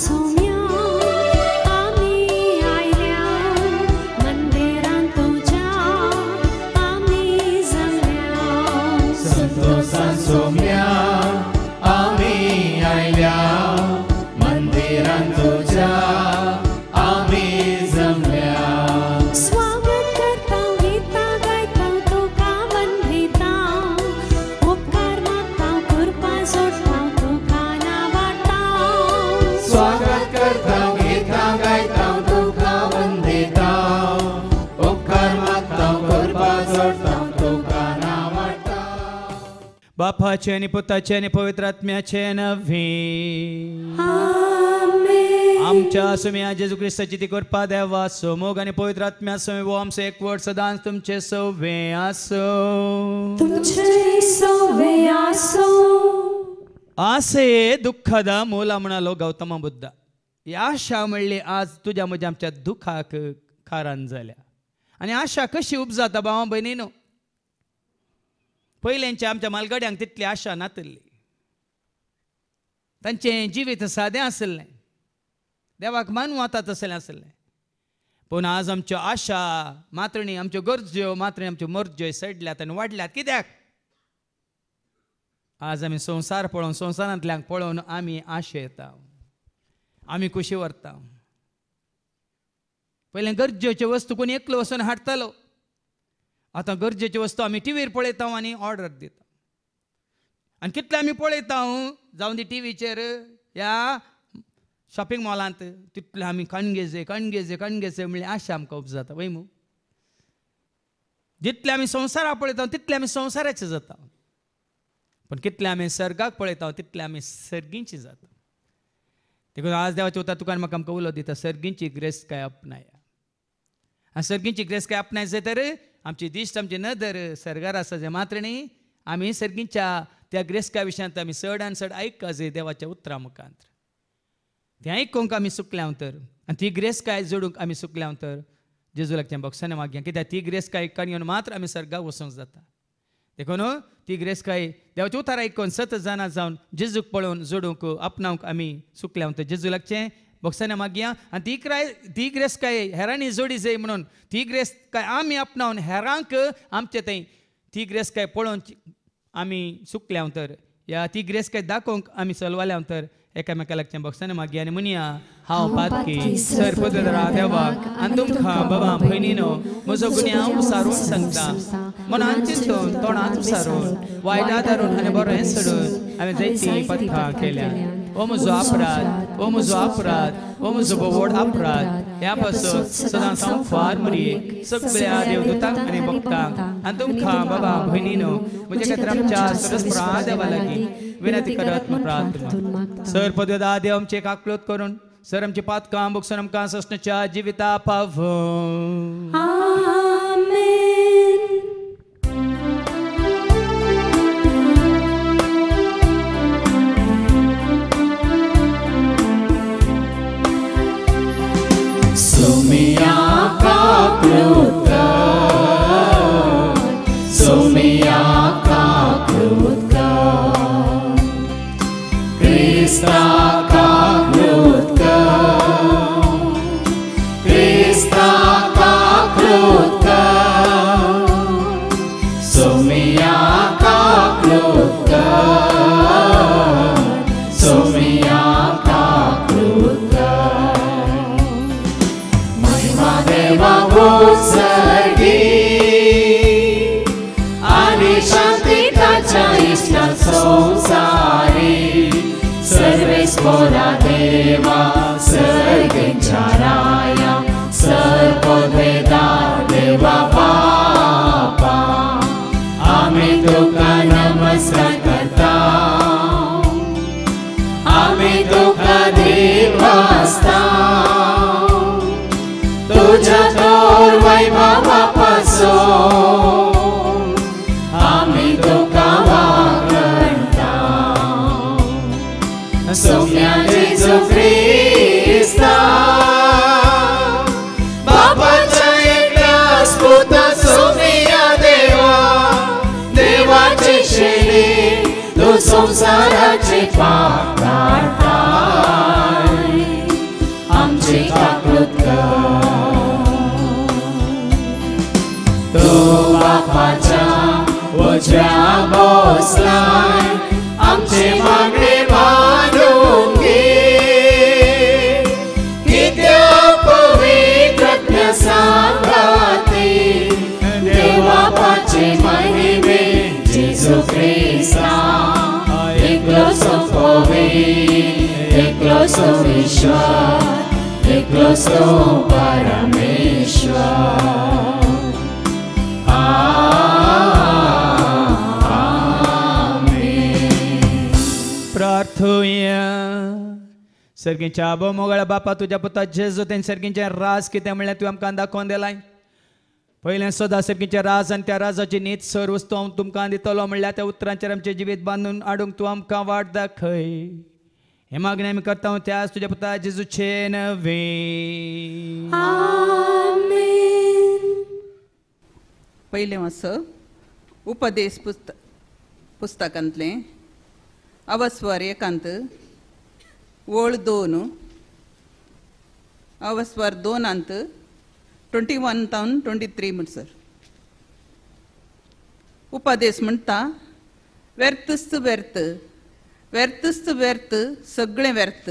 सोम्या आम्ही आयल्या मंदिरांत तुझ्या आम्ही जमल्या संतोषान सोम्या आम्ही आयल्या मंदिरांत तुझ्या आम्ही जमल्या स्वागत करता गीता गायता तुका वंदिता उपकार मागता कृपा जोडता तुका नावाता स्वागत करता गीता गायता तुका वंदिता उपकार मागता कृपा जोडता तुका नावाटा बापाचे आणि पुताचे आणि पवित्र आत्म्याचे नव्हे आमच्या सुम्या जेजू ख्रिस्ताची ती कृपा देवा सोमोग आणि पवित्र आत्म्या सोमे वो आमचे एक वड सदांच तुमचे सवे आसो तुमचे सवे आसो आसे दुःखद मूला म्हणालो गौतम बुद्ध ही आशा म्हणली आज तुझ्या म्हणजे आमच्या दुःखाक कारण झाल्या आणि आशा कशी उपजाता भावा बहिणीनो पहिल्यांच्या आमच्या मालगड्यांक तितली आशा नातली तांचे जिवीत साधे आसलें देवाक मानू आता तसलें आसलें पूण आज आमच्यो आशा मात्रणी आमच्यो गरज्यो मात्रणी आमच्यो मर्ज्यो सडल्यात आनी वाडल्यात कित्याक आज आमी संवसार पळोवन संवसारांतल्यांक पळोवन आमी आशे येता आमी कुशी व्हरता पयलें गरजेच्यो वस्तू कोणी एकलो वचून हाडटालो आतां गरजेच्यो वस्तू आमी टीव्हीर पळयता आनी ऑर्डर दिता आनी कितले आमी पळयता जावं ती टीव्हीचेर ह्या शॉपिंग मॉलांत तितले आमी कणगेजे कणगेजे कणगेजे म्हणल्यार आशा आमकां उपजाता वय मू जितले आमी संवसाराक पळयता तितले आमी संवसाराचे जाता पण कितले आमी सर्गाक पळयता तितले आमी सर्गींची जाता देखून आज देवाच्या उतर तुका म्हाका आमकां उलो दिता सर्गींची ग्रेस्त आपणाया आनी सर्गींची ग्रेस्त आपणाय जाय तर आमची दिश्ट आमची नदर सर्गार आसा जे मात्रणी आमी सर्गींच्या त्या ग्रेस्का विशयांत आमी चड आनी चड आयका जाय देवाच्या उतरां मुखांत तें आयकूंक आमी सुकल्या तर आनी ती ग्रेस्काय जोडूंक आमी सुकल्या तर जेजू लागचें भोगसाने मागया कित्याक ती ग्रेस्काय आयकून येवन मात्र आमी सर्गाक वचूंक जाता देखून ती ग्रेस्काय देवाचें उतार आयकून सत जाणां जावन जेजूक पळोवन जोडूंक आपणावंक आमी सुकल्या तर जेजू लागचें भोगसाने मागया आनी ती ग्रेस्काय हेरांनी जोडी जाय म्हणून ती ग्रेस्काय आमी आपणावन हेरांक आमचे थंय ती ग्रेस्काय पळोवन आमी सुकल्या तर या ती ग्रेस्काय दाखोवंक आमी चलवाल्या तर एकामेका लागचें भोगसाने मागया आनी म्हणया हांव पातकी सर पदरा देवाक आनी तुमकां बाबा भयणीनो म्हजो गुन्यांव हांव उसारून सांगता मनांत चिंतून तोंडांत उसारून वायटा धरून आनी बरें सोडून हांवें जायतीं पथकां केल्यात ओ म्हजो अपराध ओ म्हजो अपराध ओ म्हजो व्हड अपराध ह्या पासून सदांच हांव फार मरी सगळ्या देवदूतांक आनी भक्तांक आनी तुमकां बाबा भयणीनो म्हजे खातीर आमच्या सरस्वरा देवा लागीं विनंती करत प्रार्थना सर पदवेदा देव आमचे काकलोत करून सर आमची पातकां बुकसून आमकां ससण्याच्या जिविता पाव सोमिया काकलोत सोमिया काकलोत Krista kaklutka Krista kaklutka Somia kaklutka Somia kaklutka Mahima deva usagi Ani shantika ishna samsari सर्वे स्पोरा देवा सर्गंचाराया सर्ववेदा देवा पापा आम्ही तुका नमस्कार करता आम्ही तुका देवास्ता तुझ्या तोर वैभवा पासून आम्ही तुका Somia Jesu Krista Bapaच्या एकट्या स्पुता सोमिया देवा देवाची शेळी तू संसाराचे पाप काढताय बसलाय आमचे मागणे मानून घे कित्या पवित्रज्ञ सांगाते देवापाचे महिमे जेजू ख्रिस्ता एकलो सो पवित्र एकलो सो ईश्वर एकलो सो परमेश्वर प्रार्थूया सर्गीच्या आबो मोगळ्या बापा तुझ्या पुता जेजू तें सर्गीचें राज कितें म्हणलें तुवें आमकां दाखोवन दिलाय पयलें सदां सर्गीचें राज आनी त्या राजाची नीत सर वस्तू हांव तुमकां दितलो म्हणल्यार त्या उतरांचेर आमचें जिवीत बांदून हाडूंक तूं आमकां वाट दाखय हे मागणें आमी करता त्याच तुज्या पुता जेजूचे नवे पयलें वाचप उपदेश पुस्तकांतलें अवस्वर एकांत वळ 2 अवस्वर 2 21 to 23 म्हणसर उपदेश म्हणटा व्यर्थस्त व्यर्थ व्यर्थस्त व्यर्थ सगळें व्यर्थ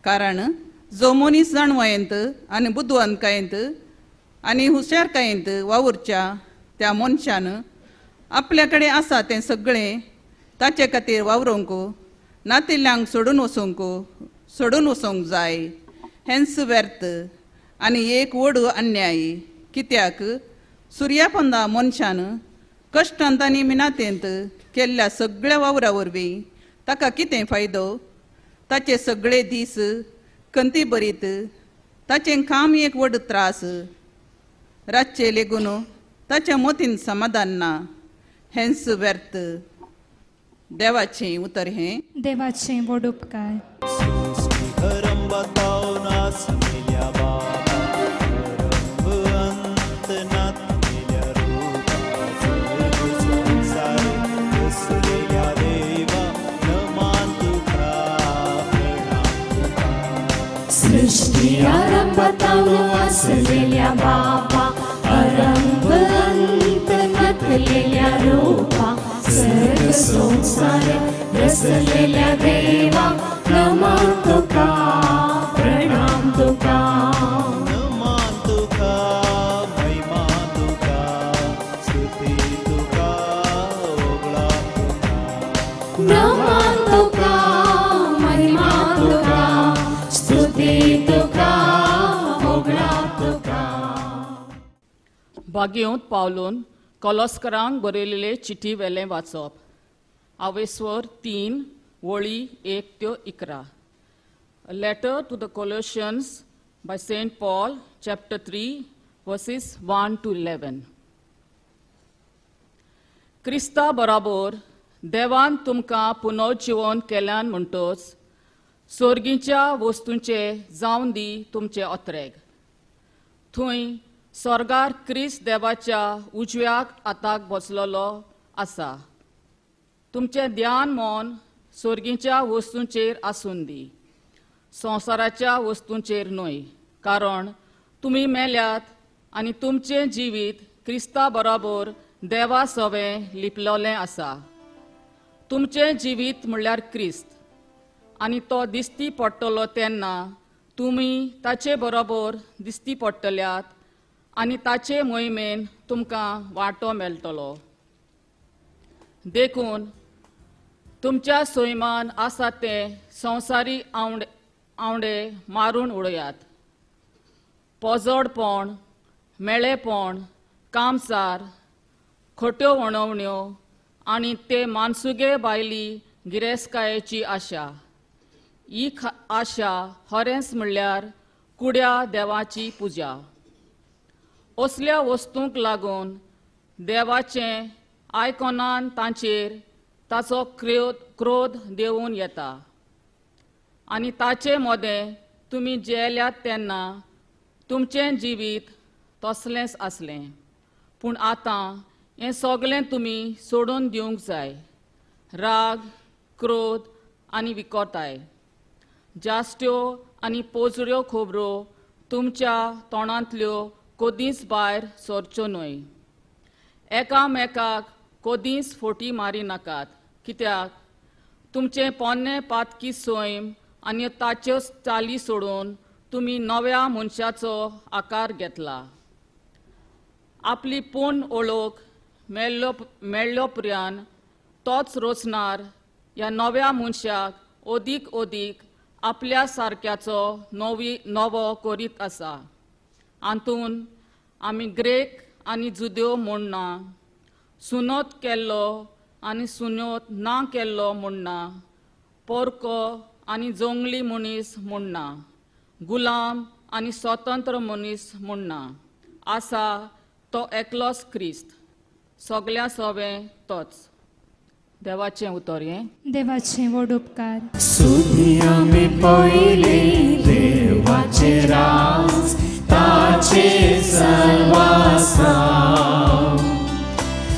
कारण जो मनीस जाणवायेंत आनी बुद्दवानकायेंत आनी हुशारकायेंत वावुरच्या त्या मनशान आपल्या कडेन आसा तें सगळें ताचे खातीर वावरूंक नातिल्यांक सोडून वचोंक जाय हेंच व्यर्थ आनी एक व्हड अन्याय कित्याक सुर्यापंदा मनशान कश्टांत आनी मिनातेंत केल्ल्या सगळ्या वावरा वरवीं ताका कितें फायदो ताचे सगळे दीस कंती बरीत ताचें काम एक व्हड त्रास रातचे लेगून ताच्या मतीन समाधान ना हेंच व्यर्थ देवाचें उतर हें देवाचें व्हड उपकार सृष्टी आरंभातावनो असलेल्या बापा आरंभ अंत नसलेल्या रूपा सर्व संसार रचलेल्या देवा नमन तुका प्रणाम तुका नमन तुका महिमा तुका स्तुती तुका ओगळा तुका नमन तुका महिमा तुका स्तुती तुका ओगळा तुका भाग्योंत पावलून कॉलोस्करांक बरयलेले चिठी वेलें वाचप अवेस्वर 3 वळी 1 to 11 A letter to the Colossians by St. Paul, chapter 3, verses 1 to 11. Crysta बराबर देवान तुमकां पुनर्जीवन केल्यान म्हणटच सर्गीच्या वस्तूंचे जावन दी तुमचे ओत्रेग थंय स्वर्गार क्रिस्त देवाच्या उजव्याक हाताक बसलेलो आसा तुमचें ध्यान मन सर्गीच्या वस्तूंचेर आसून दी संवसाराच्या वस्तूंचेर न्हय कारण तुमी मेल्यात आनी तुमचें जिवीत क्रिस्ता बरोबर देवा सवें लिपलोलें आसा तुमचें जिवीत म्हणल्यार क्रिस्त आनी तो दिसती पडटलो तेन्ना तुमी ताचे बरोबर दिसती पडटल्यात आनी ताचे मोहिमेन तुमकां वांटो मेळटलो देखून तुमच्या सैमान आसा ते संवसारी आवडे मारून उडयात पोजडपण मेळेपण कामसार खोट्यो वणवण्यो आनी ते मानसुगे बायली गिरेस्कायेची आशा ही आशा खरेंच म्हणल्यार कुड्या देवाची पुजा असल्या वस्तूंक लागून देवाचें आयकोनान तांचेर ताचो क्रोध देंवून येता आनी ताचे मोदें तुमी जेल्यात तेन्ना तुमचें जिवीत तसलेंच आसलें पूण आतां हें सगळें तुमी सोडून दिवंक जाय राग क्रोध आनी विकोताय जास्त्यो आनी पोजड्यो खोबरो तुमच्या तोंडांतल्यो कदींच भायर सरच्यो न्हय एकामेकाक कोदींच फोटी मारी नाकात, कित्याक तुमचे पोन्ने पातकी सोयम आनी ताच्यो चाली सोडून तुमी नव्या मनशाचो आकार घेतला. आपली पूर्ण ओळख मेळ्ळोपर्यंत तोच रोचणार ह्या नव्या मनशाक ओदीक ओदीक आपल्या सारक्याचो नवो करीत आसा. हातून आमी ग्रेक आनी जुद्यो म्हणना, सुनोत केल्लो आनी सुनोत ना केल्लो म्हणना, पोरको आनी जोंगली मनीस म्हणना, गुलाम आनी स्वतंत्र मनीस म्हणना. आसा तो एकलोच क्रिस्त, सगल्या सवे तोच. देवाचें उतर हें. देवाचें व्हड उपकार. सुधी आमी पळयले देवाचे राज, ताचे सर्वासा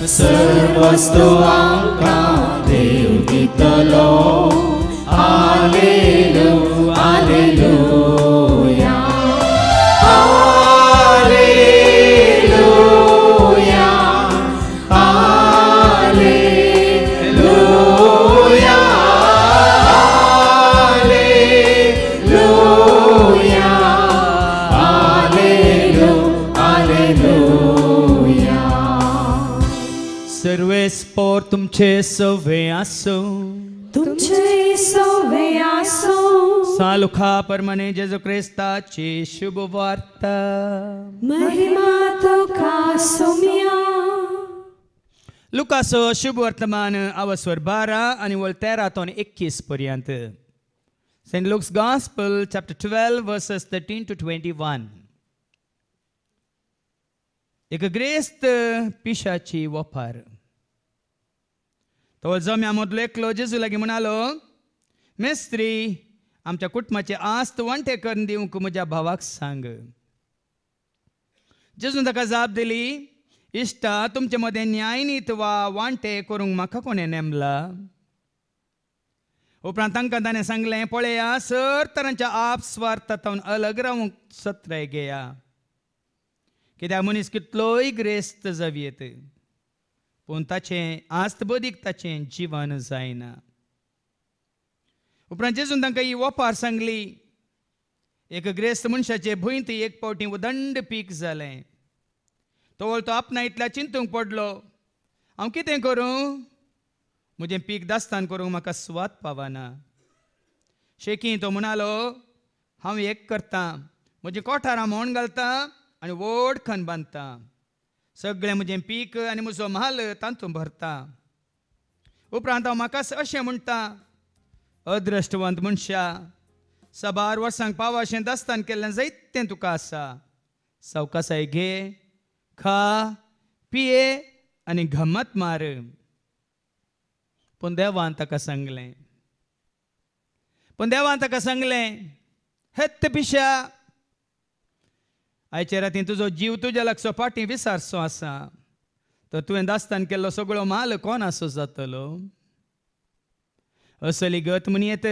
सर्वस्तु आमकां देव दितलो. Hallelujah, hallelujah, hallelujah, hallelujah, hallelujah, hallelujah. सर्वे स्पोर तुमचे सवे आसो, तुमचे सवे आसो. सालुखा परमने जेजू क्रिस्ताची शुभ वार्ता. महिमा तुका सोम्या. लुकासो शुभ वर्तमान अवस्वर 12 आणि वळ 13 तो 21 पर्यंत. Saint Luke's gospel chapter 12 verses 13 to 21. एक ग्रेस्त पिशाची वफार. तो जम्या मदलो एकलो जेजू लागीं म्हणालो, मेस्त्री, आमच्या कुटुंबाचे आस्त वांटे करून दिवंक म्हज्या भावाक सांग. जेजून ताका जाप दिली, इश्टा, तुमचे मदें न्यायनीत वा वांटे करूंक म्हाका कोणें नेमला. उपरांत तांकां ताणें सांगलें, पळया, सर तरांच्या आप स्वार्थांतून अलग रावंक सत्रे घेया. कित्याक मनीस कितलोय ग्रेस्त जावयेत, पूण ताचें आस्त बदीक ताचें जिवन जायना. उपरांत जेजून तांकां ही वपार सांगली. एक ग्रेस्त मनशाचे भुंयत एक फावटी उदंड पीक जालें. तो आपणा इतल्या चिंतूंक पडलो, हांव कितें करूं? म्हजें पीक दास्तान करूंक म्हाका स्वाद पावना. शेकी तो म्हणालो, हांव एक करतां, म्हजें कोठारां मोण घालतां आनी व्हड खण बांदतां. सगळें म्हजें पीक आनी म्हजो म्हाल तातूंत भरतां. उपरांत हांव म्हाका अशें म्हणटां, अदृश्टवंत मनशा, 12 वर्सांक पावा अशें दास्तान केल्लें जायतें तुका आसा. सावकासाय घे, खा, पिये आनी घमत मार. पूण देवान ताका सांगलें, हेत्त पिशा, आयचे रातीं तुजो जीव तुज्या लागचो फाटीं विसारचो आसा, तर तुवें दास्तान केल्लो सगळो माल कोणाचो जातलो? असली गत म्हणयेत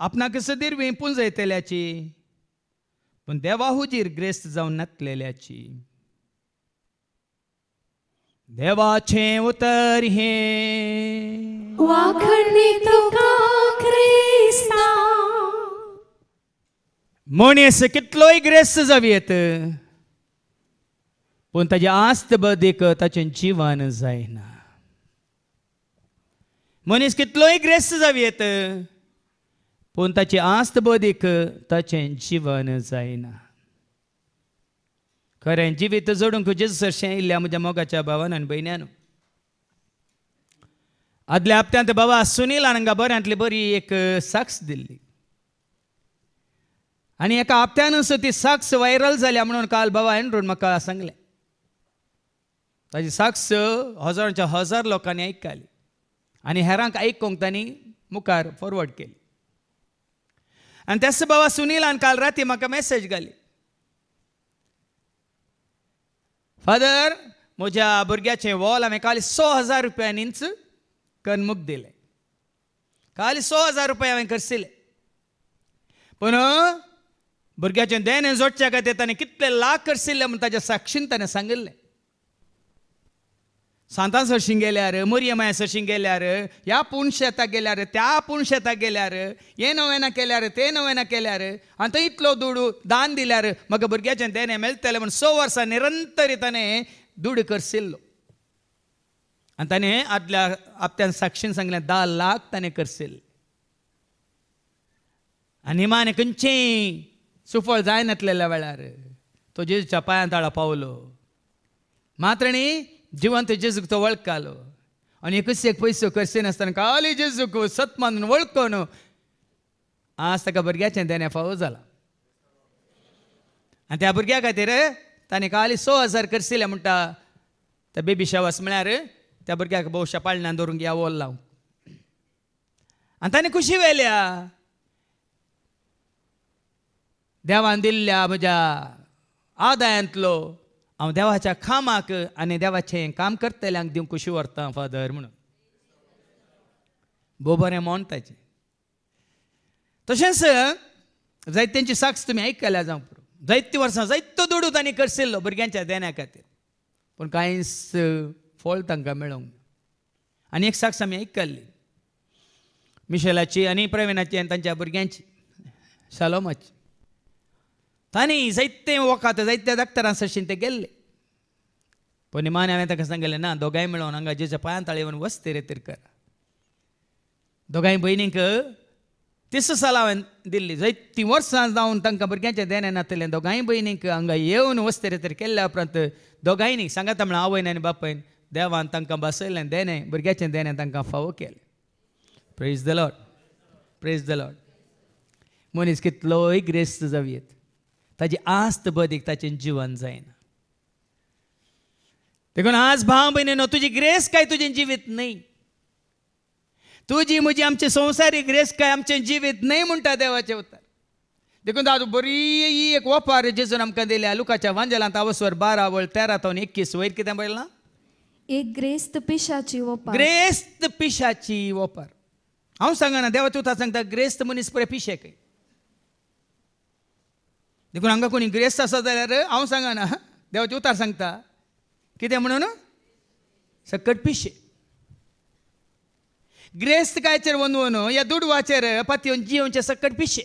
आपणाक सदीर पुंजयतल्याची, पूण देवा हुजीर ग्रेस्त जावन नातलेल्याची. देवाचें उतर हें. वाखणी तुका क्रिस्ता. मनीस कितलोय ग्रेस्त जावयेत, पूण ताची आस्त बदीक ताचें जिवन जायना. मनीस कितलोय ग्रेस्त जावयेत, पूण ताची आस्त बदीक ताचें जिवन जायना. खरें जिवीत जोडूंक जेजू सरशें इल्ल्या म्हज्या मोगाच्या भावान आनी भयण्यान, आदल्या हप्त्यांत बाबा सुनील हांगा बऱ्यांतली बरी एक साक्ष दिल्ली. आनी एका हप्त्यानूच ती साक्ष व्हायरल जाल्या म्हणून काल बाबा एंड्रून म्हाका सांगलें. ताची साक्ष हजारांच्या हजार लोकांनी आयकली आनी हेरांक आयकूंक तांणी मुखार फॉरवर्ड केली. आनी तेच बाबा सुनीलान काल राती म्हाका मेसेज घाली, फादर, म्हज्या भुरग्याचें वॉल हांवें काल 100,000 रुपयांनीच कनमुख दिलें. काल 100,000 रुपया हांवें खर्चिले, पूण भुरग्याचें देणें जोडच्या खातीर ताणें कितले लाख खर्चिल्ले म्हूण ताच्या साक्षीन ताणें सांगिल्लें. सांतां सरशीं गेल्यार मोरयमाया सरशीं गेल्यार ह्या पूण शेताक गेल्यार त्या पूण शेताक गेल्यार हें नवें ना केल्यार तें नवें ना केल्यार आनी तो इतलो दुडू दान दिल्यार म्हाका भुरग्याचें देणें मेळटलें म्हूण 6 वर्सां निरंतर ताणें दूड करशिल्लो आनी ताणें आदल्या हप्त्यान साक्षीन सांगलें 10 लाख ताणें करशिल्ले आनी निमाणें खंयचेंय सुफळ जाय नासलेल्या वेळार तो जेजूच्या पांयां ताळा पावलो मात्र न्ही जिवंत जेजूक तो वळखलो आनी एक पयसो करचे नासतना खाली जेजूक सत मानून वळखून आज ताका भुरग्याचें देणें फावो जालां आनी त्या भुरग्या खातीर ताणें खाली 6,000 करशिल्ले म्हणटा त्या बेबी शावर्स म्हळ्यार त्या भुरग्याक भोवशा पाळण्यान दवरूंक या वोल लावंक आनी ताणें खुशी व्हेल्या देवान दिल्ल्या म्हज्या आदायांतलो हांव देवाच्या कामाक आनी देवाचें काम करतल्यांक दिवंक खुशी व्हरतां फादर म्हणून भोव बरें मोन ताचें तशेंच जायत्यांची साक्ष तुमी आयकल्या जावं पुरो जायतीं वर्सां जायतो दुडू तांणी करशिल्लो भुरग्यांच्या देण्या खातीर पूण कांयच फळ तांकां मेळोंक ना आनी एक साक्ष आमी आयकल्ली मिशेलाची आनी प्रवीणाची आनी तांच्या भुरग्यांची शालोमाची तांणी जायते वखद जायत्या डॉक्टरां सरशीं ते गेल्ले पूण निमाणें हांवें ताका सांगलें ना दोगांय मेळोन हांगा जेच्या पांयां ताळी येवन वस्ती रेतीर करा दोगांय भयणींक 30 सालां हांवें दिल्ली जायतीं वर्सां जावन तांकां भुरग्यांचें देणें नासलें दोगांय भयणींक हांगा येवन वस्ती रेतीर केल्ल्या उपरांत दोगांयनी सांगाता म्हळ्यार आवयन आनी बापायन देवान तांकां बसयलें देणें भुरग्याचें देणें तांकां फावो केलें praise the Lord praise the Lord मनीस कितलोय ग्रेस्त जावयेत ताची आस्त बदीक ताचें जिवन जायना देखून आज भाव भयणीनो तुजी ग्रेस काय तुजें जिवीत न्हय तुजी म्हजी आमची संवसारीक ग्रेस काय आमचें जिवीत न्हय म्हणटा देवाचें उतर देखून दादू बरी एक वपार जेजून आमकां दिल्या लुकाच्या वांजेलांत आवस्वर 12:13-21 वयर कितें बरयलां एक ग्रेस्त पिशाची वपार ग्रेस्त पिशाची वपार हांव सांगना देवाचें उतर सांगता ग्रेस्त मनीस पळय पिशे खंय देखून हांगा कोणी ग्रेस्त आसा जाल्यार हांव सांगना देवाचें उतर सांगता कितें म्हणून सकट पिशे ग्रेस्त कायचेर वनून ह्या दुडवाचेर पातयेवन जिवचे सकट पिशे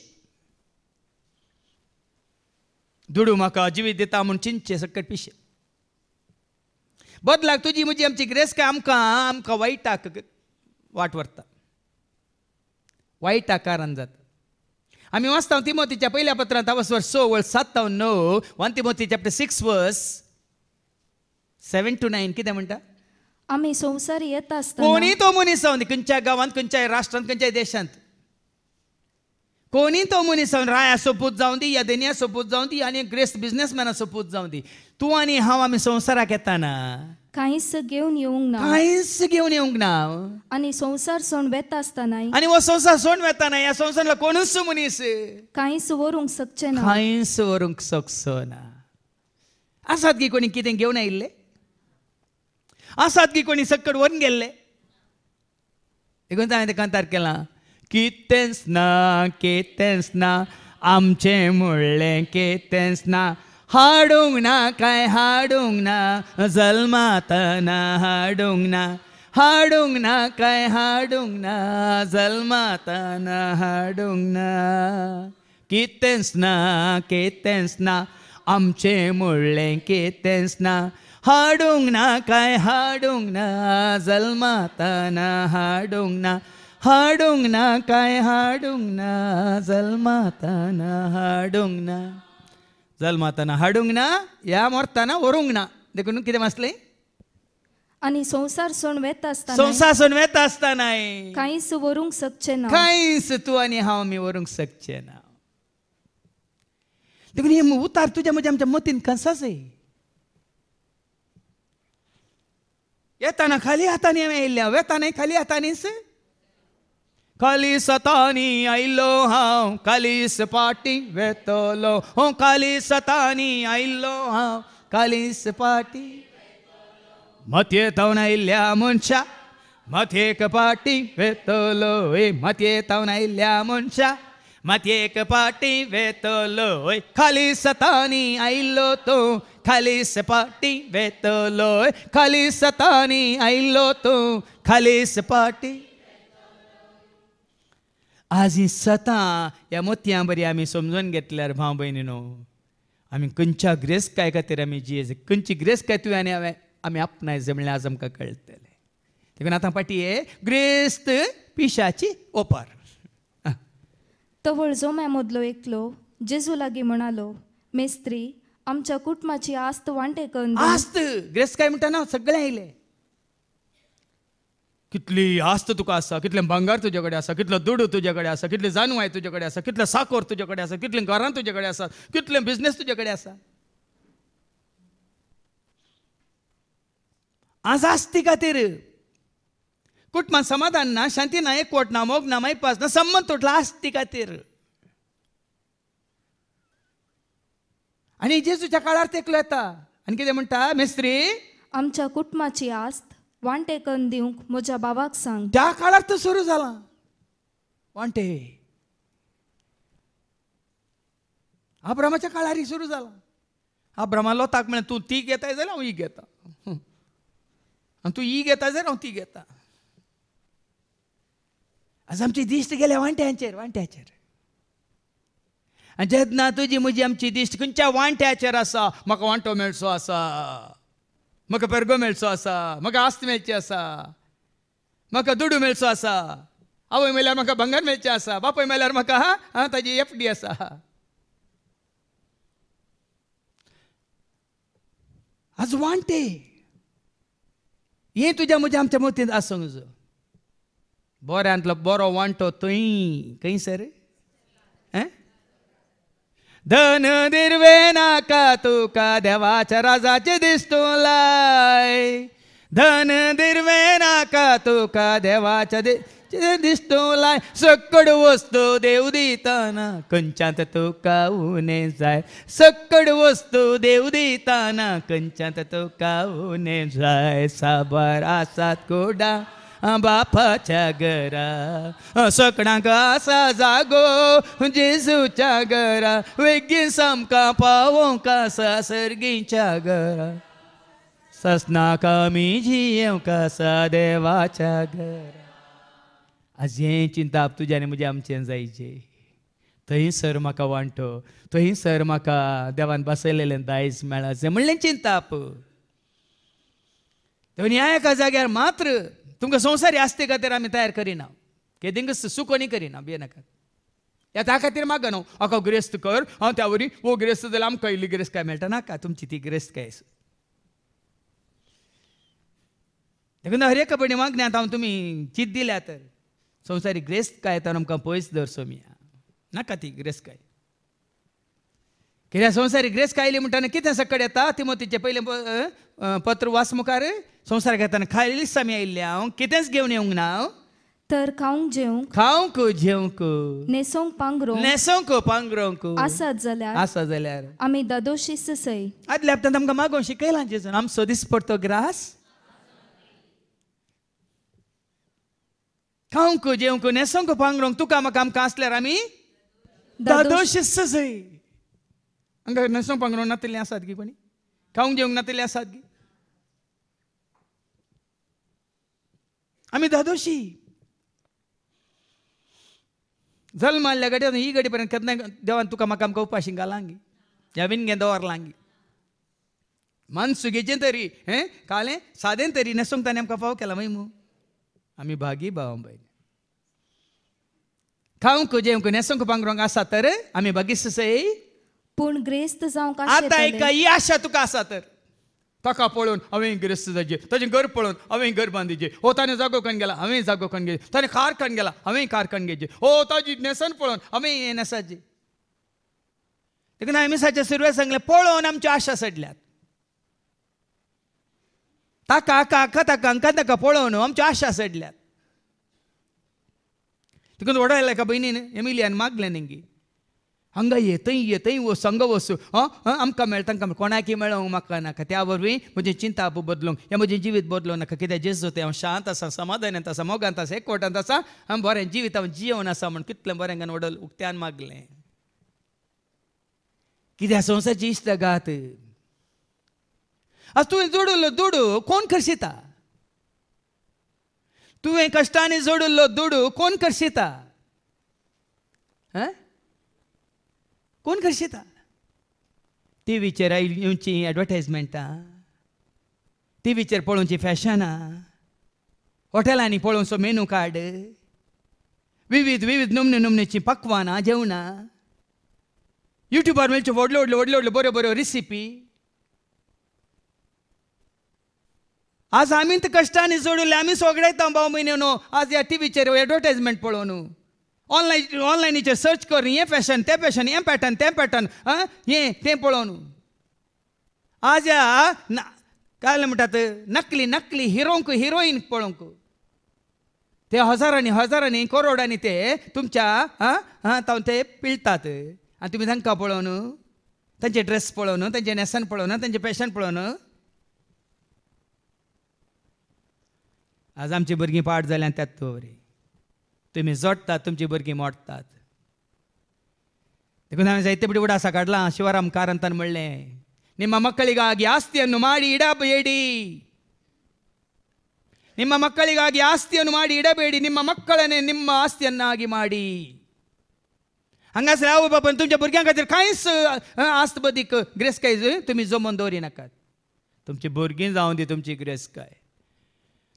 दुडू म्हाका जिवीत दिता म्हूण चिंतचे सकट पिशे बदलाक तुजी म्हजी आमची ग्रेस काय आमकां वायटाक वाट व्हरता वायट आकारान जाता आमी वाचता तिमोथीच्या पयल्या पत्रांत आवस्वर 6:7-9 1 तिमोथी चॅप्टर 6 वर्स 7-9 कितें म्हणटा आमी संवसार येता आसतना कोणी तो मनीस जावन खंयच्या गांवांत खंयच्याय राष्ट्रांत खंयच्याय देशांत कोणी तो मनीस जावन राया सोपूत जावं दी या देनिया सोपूत जावं दी आनी ग्रेस्त बिझनेसमॅना सोपूत जावं दी तूं आनी हांव आमी संवसाराक येताना कांयच घेवन येवंक ना कांयच घेवन येवंक ना आनी संवसार सोड वेता आसतना आनी हो संवसार सोडून वेताना ह्या संवसारांतलो कोणूच मनीस कांयच व्हरूंक शकचे ना कांयच व्हरूंक शकचो ना आसात की कोणी कितें घेवन आयिल्ले आसात की कोणी सक्कड व्हरून गेल्ले देखून हांवें तें कांतार केलां कितेंच ना आमचें म्हणलें कितेंच ना हाडूंक ना काय हाडूंक ना जल्मातना हाडूंक ना हाडूंक ना काय हाडूंक ना जल्मातना हाडूंक ना कितेंच ना आमचें म्हणलें कितेंच ना हाडूंक ना काय हाडूंक ना जल्मातना हाडूंक ना हाडूंक ना काय हाडूंक ना जल्मातना हाडूंक ना जल्मातना हाडूंक ना ह्या मोरतना व्हरूंक ना देखून कितें वाचलें आनी संवसार सोड वेता आसतना संवसार सोडून वेता आसतना कांयच व्हरूंक शकचे ना कांयच तूं आनी हांव आमी व्हरूंक शकचे ना देखून हे उतार तुज्या म्हज्या आमच्या मतीन कसाच येताना खाली हातांनी हांवें येयल्ल्या वेतानाय खाली हातांनीच खाली सतांनी आयिल्लो हांव कालीस पाटी वेतलो हो खाली सतांनी आयिल्लो हांव कालीस पाटी मतयेतावन आयिल्ल्या मनशा मतयेक पाटी वेतलो मतयेतावन आयिल्ल्या मनशा मतयेक पाटी वेतलो खाली सतांनी आयिल्लो तो खाली सपाटी वेतलोय खाली सतानी आयलो तूं खाली सपाटी. आज ही सतां ह्या मोतयां बरी आमी समजून घेतल्यार भाव भयणीनो आमी खंयच्या गिरेस्तकाय खातीर आमी जियेचे खंयची गिरेस्तकाय तुवें आनी हांवें आमी आपणायचे म्हणल्यार आज आमकां कळटलें. देखून आतां पाटये ग्रेस्त पिशाची ओपार. तवळ जो मदलो एकलो जेजू लागीं म्हणालो, मेस्त्री आमच्या कुटुंबाची आस्त वांटे करून दी. आस्त ग्रेस्त काय म्हणटा ना सगळें आयलें. कितली आस्त तुका आसा, कितलें भांगार तुजे कडेन आसा, कितलो दुडू तुजे कडेन आसा, कितले जानवाय तुजे कडेन आसा, कितले साकोर तुजे कडेन आसा, कितलें घरां तुजे कडेन आसा, कितलें बिझनेस तुजे कडेन आसा. आज आस्ती खातीर कुटुंबात समाधान ना, शांती ना, एकवट ना, मोग ना, मैपास ना, संबंध तुटला आस्ती खातीर. आनी जेजूच्या काळार तेकलो येता आनी कितें म्हणटा, मेस्त्री आमच्या कुटुंबाची आस्त वांटे करून दिवंक म्हज्या बाबाक सांग. त्या काळार तो सुरू जाला वांटे. अब्रामाच्या काळार सुरू जाला. अब्रामा लोताक म्हळें तूं ती घेताय जाल्यार हांव ही घेता, आनी तूं ही घेता जाल्यार हांव ती घेता. आज आमची दिश्ट गेल्या वांट्यांचेर वांट्याचेर. आनी जेन्ना तुजी म्हजी आमची दिश्ट खंयच्या वांट्याचेर आसा, म्हाका वांटो मेळचो आसा, म्हाका पेरगो मेळचो आसा, म्हाका आस्त मेळची आसा, म्हाका दुडू मेळचो आसा, आवय मेल्यार म्हाका भंगार मेळचें आसा, बापूय मेल्यार म्हाका ताजी एफडी आसा. आज वांटे हे तुज्या म्हज्या आमच्या मतींत आसूंक जाय. बऱ्यांतलो बरो वांटो थंय खंयसर धन दिर्वे नाका तुका देवाच्या राजाचे दिसतो लाय. धन दिर्वे नाका तुका देवाच्या दिसतो लाय. सकड वस्तू देव दिताना खंयच्यात तुका उणे जाय. सकड वस्तू देव दिताना खंयच्यात तुका उणे जाय. साबार आसात कोडा बापाच्या घरा, सकणाक आसा जागो जेजूच्या घरा. वेगीन सामका पावोंक आसा सर्गीच्या घरा. ससनाक आमी जियेवंक आसा देवाच्या घरा. आज हें चिंताप तुज्या आनी म्हजें आमचें जायचें. थंयसर म्हाका वांटो, थंयसर म्हाका देवान बसयलेलें दायज मेळचें म्हणलें चिंताप. ह्या एका जाग्यार मात्र तुमकां संवसारी आस्ते खातीर आमी तयार करिना, केदिंग सुकोनी करिना, भियेनाकात. त्या खातीर म्हाका न्हू हाका गिरेस्त कर, हांव त्या वरी वो गिरेस्त जाल्यार आमकां इल्ली गिरेस्त काय मेळटा नाका. तुमची ती गिरेस्त काय देखून हर एक बडी मागण्यांत हांव तुमी चित दिल्या तर संवसारी गिरेस्त काय तर आमकां पयस दर्शोवया नाका ती गिरेस्त काय. कित्याक संवसारी गिरेस्त खायली म्हणटाना कितें सकड येता. तिमोथीचें पयलें पत्र वाच मुखार. संवसार घेताना खायली सामी आयिल्ले हांव कितेंच घेवन येवंक ना. तर खावंक जेवंक नेसोंक पांगरोंक आसात जाल्यार आमी दादोशी सय. आदल्या हप्त्यांत आमकां मागोवंक शिकयलां जेजून. आमचो दिसपडतो ग्रास खावंक जेवंक नेसोंक पांगरोंक तुका म्हाका आमकां आसल्यार आमी दादोशी सय. हांगा नेसोंक पांगरोंक नातिल्लीं आसात गी कोणी, खावंक जेवंक नातिल्लीं आसात गी. आमी दादोशी जल्म मारल्या गाडयेन ही गाडी पर्यंत केन्ना देवान तुका म्हाका आमकां उपाशी घालांगी, ह्या विनगें दवरलांगी. मानसुगेचें तरी कालें सादें तरी नेसोंक ताणें आमकां फाव केला मू. आमी भागी भाव बायल. खावंक जेवंक नेसोंक पांगरोंक आसा तर आमी भागी सय. पूण गिरेस्त जावंक आतां एका ही आशा तुका आसा तर ताका पळोवन हांवें गिरेस्त जायचें, ताचें घर पळोवन हांवें घर बांदचें. हो ताणें जागो खण गेला हांवें जागो खण घेवचें. ताणें कार खण गेला हांवें कार खण घेवचें. हो ताची नेसन पळोवन हांवें हें नेसाचें. देखून हांवें मिसाच्या सुरवेक सांगलें पळोवन आमच्यो आशा सडल्यात. ताका ताका पळोवन आमच्यो आशा सडल्यात. देखून वडयल्या एका भयणीन एमिलियान मागलें नेंगी हांगा ये वो संग वचूं आमकां मेळटा तांकां कोणाकय मेळोंक म्हाका नाका. त्या वरवीं म्हजें चिंताप बदलूंक हें म्हजें जिवीत बदलूंक नाका. कित्याक जेजू तें हांव शांत आसा, समाधानांत आसा, मोगांत आसा, एकवटांत आसा, हांव बरें जिवीत हांव जियोवन आसा म्हण कितलें बरें घान वडल उक्त्यान मागलें. कित्याक संवसारची इश्ट घात आज तुवें जोडिल्लो दुडू कोण करशिता? तुवें कश्टांनी जोडिल्लो दुडू कोण करशिता? कोण करशिता? टीव्हीचेर येवची एडवर्टायजमेंटां, टीव्हीचेर पळोवची फॅशनां, हॉटेलांनी पळोवचो मेनू कार्ड, विविध विविध नमनेची पक्वानां जेवणां, युट्यूबार मेळच्यो व्हडल्यो व्हडल्यो व्हडल्यो बऱ्यो बऱ्यो रेसिपी. आज आमी तर कश्टांनी जोडिल्ले, आमी सोगडायता भाव म्हयने न्हू. आज ह्या टीव्हीचेर एडवर्टायजमेंट पळोवन ऑनलायनीचेर सर्च कर, हें फॅशन तें फॅशन, हें पॅटर्न तें पॅटर्न, हें तें पळोवन आज ह्या काय म्हणटात नकली नकली हिरोंक हिरोईन पळोवंक ते हजारांनी हजारांनी करोडांनी ते तुमच्या ते पिळटात. आनी तुमी तांकां पळोवन, तांचे ड्रेस पळोवन, तांचे नेसन पळोवन, तांचे फॅशन पळोवन आज आमची भुरगीं पाड जाल्यात. त्यात तोवरी तुमी जोडटात, तुमची भुरगीं मोडटात. देखून हांवें जायते बडी उडासा काडलां. शिवराम ಕಾರಂತನ್ म्हणलें, ನಿಮ್ಮ ಮಕ್ಕಳಿಗಾಗಿ ಆಸ್ತಿಯನ್ನು ಮಾಡಿ ಇಡಬೇಡಿ, ನಿಮ್ಮ ಮಕ್ಕಳಿಗಾಗಿ ಆಸ್ತಿಯನ್ನು ಮಾಡಿ ಇಡಬೇಡಿ, ನಿಮ್ಮ ಮಕ್ಕಳನ್ನೇ ನಿಮ್ಮ ಆಸ್ತಿಯನ್ನಾಗಿ ಮಾಡಿ. हांगासर आवय बापायन तुमच्या भुरग्यां खातीर कांयच आस्तबदीक गिरेस्तकाय तुमी जमोवन दवरी नाकात. तुमची भुरगीं जावं दी तुमची गिरेस्तकाय,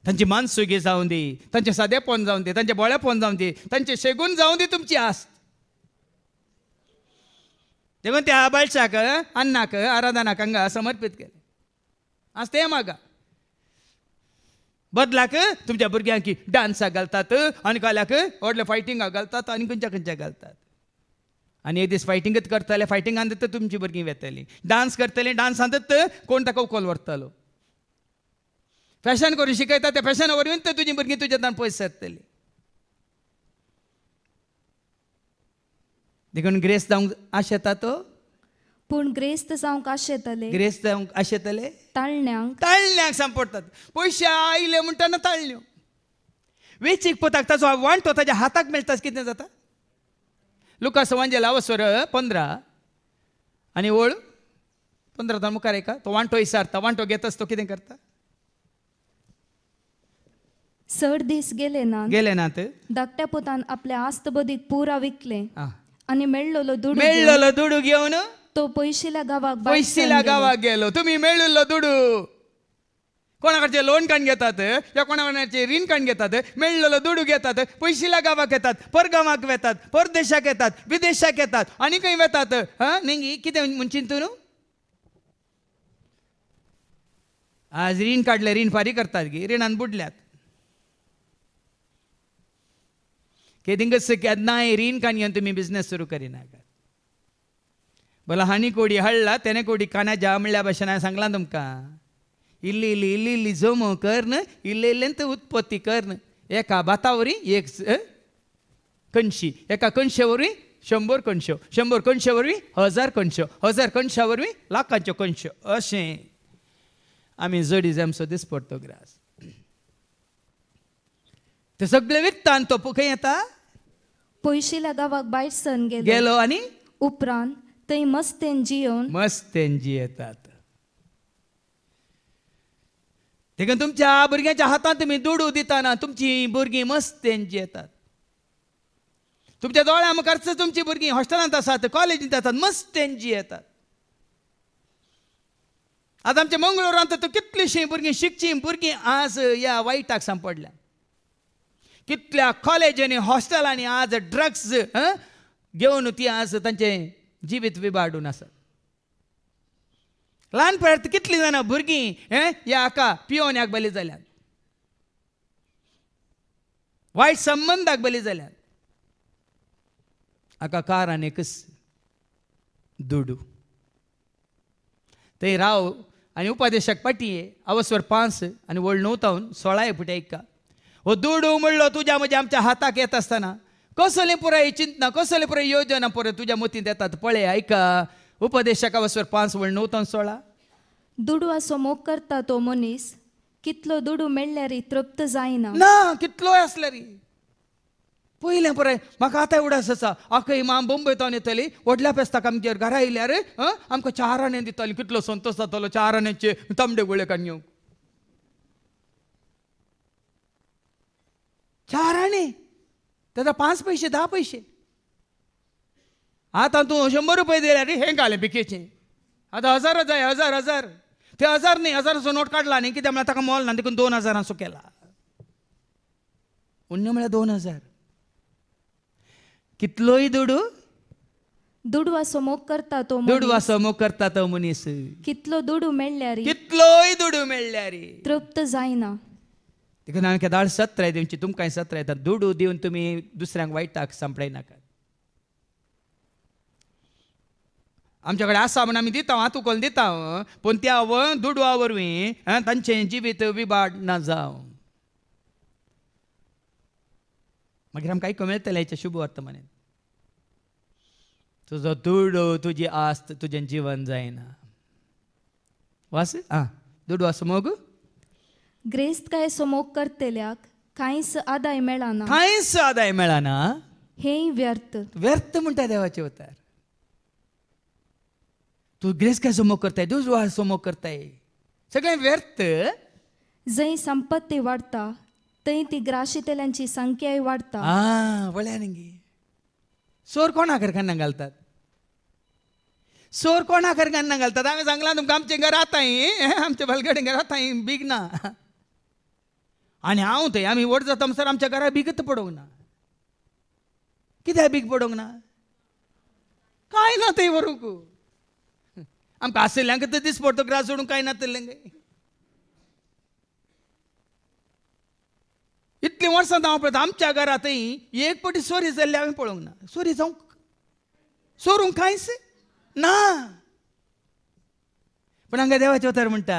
तांची मानसुगी जावं दी, तांचें सादेपण जावं दी, तांचें बोळेपण जावं दी, तांचें शेगून जावं दी तुमची आस्त. देखून त्या बायशाक अन्नाक आराधनाक हांगा समर्पीत केलें. आज तें मागा. बदलाक तुमच्या भुरग्यांक डान्साक घालतात, आनी काल्याक व्हडल्या फायटिंगाक घालतात, आनी खंयच्या खंयच्या घालतात. आनी एक दीस फायटिंगच करतले, फायटिंगांत तुमची भुरगीं वेतलीं. डान्स करतले, डान्सांत कोण ताका उखल व्हरतलो. फॅशन करून शिकयता, त्या फॅशना वरवीं तुजी भुरगीं तुज्या तान पयस सरतलीं. देखून ग्रेस्त जावंक आशेता तो, पूण ग्रेस्त जावंक आशेतले, ग्रेस्त जावंक आशेतले ताळण्यांक सांपडटात. पयशे आयले म्हणटाना ताळण्यो. वेचीक पोताक ताचो वांटो ताच्या हाताक मेळटा कितें जाता? लुकास वांजेला अवसर 15 आनी ओळ 15 मुखार एका तो वांटो इसारता. वांटो घेतास तो कितें करता? चड दीस गेले नात धाकट्या पुतान आपल्या आस्तबदीक पुरा विकलें आनी मेळ्ळलो दुडू घेवन तो पयशिल्या गावाक गेलो. तुमी मेळिल्लो दुडू कोणा कडचे लोन काण घेतात, या कोणा कडचे रीण काण घेतात, मेळिल्लो दुडू घेतात, पयशिल्या गावाक येतात, परगांवाक वेतात, परदेशाक येतात, विदेशाक येतात, आनी खंय वेतात. न्ही कितें म्हण चिंतून आज रीण काडले, रीण फारीक करतात गी, रिणान बुडल्यात. केदिंगच केन्नाय रीण काण घेवन तुमी बिझनेस सुरू करिनाकात. बोला हानी कोडी हळ्ळा तेणे कोडी काना जा म्हणल्या भाशेन हांवें सांगलां तुमकां. इल्ली इल्ली इल्ली इल्ली जमो करन, इल्ले इल्लेंत उत्पत्ती करन. एका भातावरी एक कणशी, एका कणशे वरवीं 100 कणश्यो, 100 कणशे वरवीं 1000 कणश्यो, 1000 कणशां वरवीं लाखांच्यो कणश्यो. अशें आमी जोडिजमचो दिसपडतो ग्रास. ते सगळे विकता आनी तो खंय येता? पयशिल्या गावाक बायसन गेलो आनी उपरांत थंय मस्तेन जियेतात. देखून तुमच्या भुरग्यांच्या हातांत तुमी दुडू दितना तुमची भुरगीं मस्तेन जियेतात. तुमच्या दोळ्या मुखारच तुमची भुरगीं हॉस्टेलांत आसात, कॉलेजींत आसात, मस्तेन जियेतात. आज आमच्या मंगळुरांत कितलींशीं भुरगीं शिकचीं भुरगीं आज ह्या वायटाक सांपडल्या. कितल्या कॉलेजींनी हॉस्टेलांनी आज ड्रग्स घेवन ती आज तांचें जिवीत विबाडून आसात. ल्हानपणांत कितलीं जाणां भुरगीं ह्या हाका पियोन्याक बली जाल्यात, वायट संबंधाक बली जाल्यात. हाका कारण एकच दुडू. थंय राव आनी उपदेशाक पाटये अवस्वर 5 आनी व्हड 9 16 फुटे ऐका. हो दुडू म्हणलो तुज्या म्हज्या आमच्या हाताक येत आसतना कसली पुराय चिंतना, कसली पुराय योजना पुराय तुज्या मतींत येतात पळय. ऐका उपदेशाक अवस्वर 5 व्हड 9 16. दुडू असो मोग करता तो मनीस कितलो दुडू मेळ्ळ्यार तृप्त जायना ना. कितलोय आसल्यार पयलें पळय म्हाका आतां उडास आसा आख्खी इमाम बंबयतावन येतली व्हडल्या फेस्ताक आमगेर घरा येयल्यार आमकां 4 आणे दिताली कितलो संतोश जातालो 4 आण्याचे तांबडे गोळे काडून 4 आणे तेन्ना 5 पैसे 10 पैसे आतां तूं 100 रुपये दिल्यार हें घालें पिकेचें आतां 1000 जाय 1000 ते 1000 न्ही 1000चो नोट काडला न्ही कित्याक म्हळ्यार ताका मोल ना देखून 2000चो केला उण्णे म्हळ्यार 2000 कितलोय दुडवासो मोग करता तो दुडवासो मोग करता तो मनीस कितलो दुडू मेळ्ळ्यार कितलोय दुडू मेळ्ळ्यार तृप्त जायना देखून हांवें केदाळ सत्र दिवची तुमकांय सत्र येता दुडू दिवन तुमी दुसऱ्यांक वायटाक सांपळयनाकात आमच्या कडेन आसा म्हण आमी दिता हातू कोण दिता पूण त्या दुडवा वरवीं तांचें जिवीत विबाड ना जावं मागीर आमकां आयकूंक मेळटलें हेचें शुभ वर्तमानांत तुजो दुडो तुजी आस्त तुजें जीवन जायना वास दुडवासो मोग ग्रेस्तकायेचो मोग करतेल्याक कांयच आदाय मेळना कांयच आदाय मेळना हेंय व्यर्थ व्यर्थ म्हणटा देवाचे अवतार तूं ग्रेस्तकायेचो मोग करताय दुडवाचो मोग करताय सगळें व्यर्थ जंय संपत्ती वाडटा थंय ती ग्राशितेल्यांची संख्याय वाडटा वळ्या न्ही सोर कोणाक केन्ना घालतात सोर कोणाक केन्ना घालतात हांवें सांगलां तुमकां आमचें घर आतांय आमच्या बलगडें घर आतांय बीग ना आनी हांव थंय आमी व्हड जाता म्हणसर आमच्या घरा बिगत पडोंक ना कित्याक बीग पडोंक ना कांय ना थंय व्हरूंक आमकां आशिल्ल्यांक तर दीस पडतो ग्रास सोडूंक कांय नातलें गे इतलीं वर्सां हांव पळयता आमच्या घरा थंय एक पटी सोरी जाल्ली हांवें पळोवंक ना सोरी जावंक सोरूंक कांयच ना पूण हांगा देवाचे अवतार म्हणटा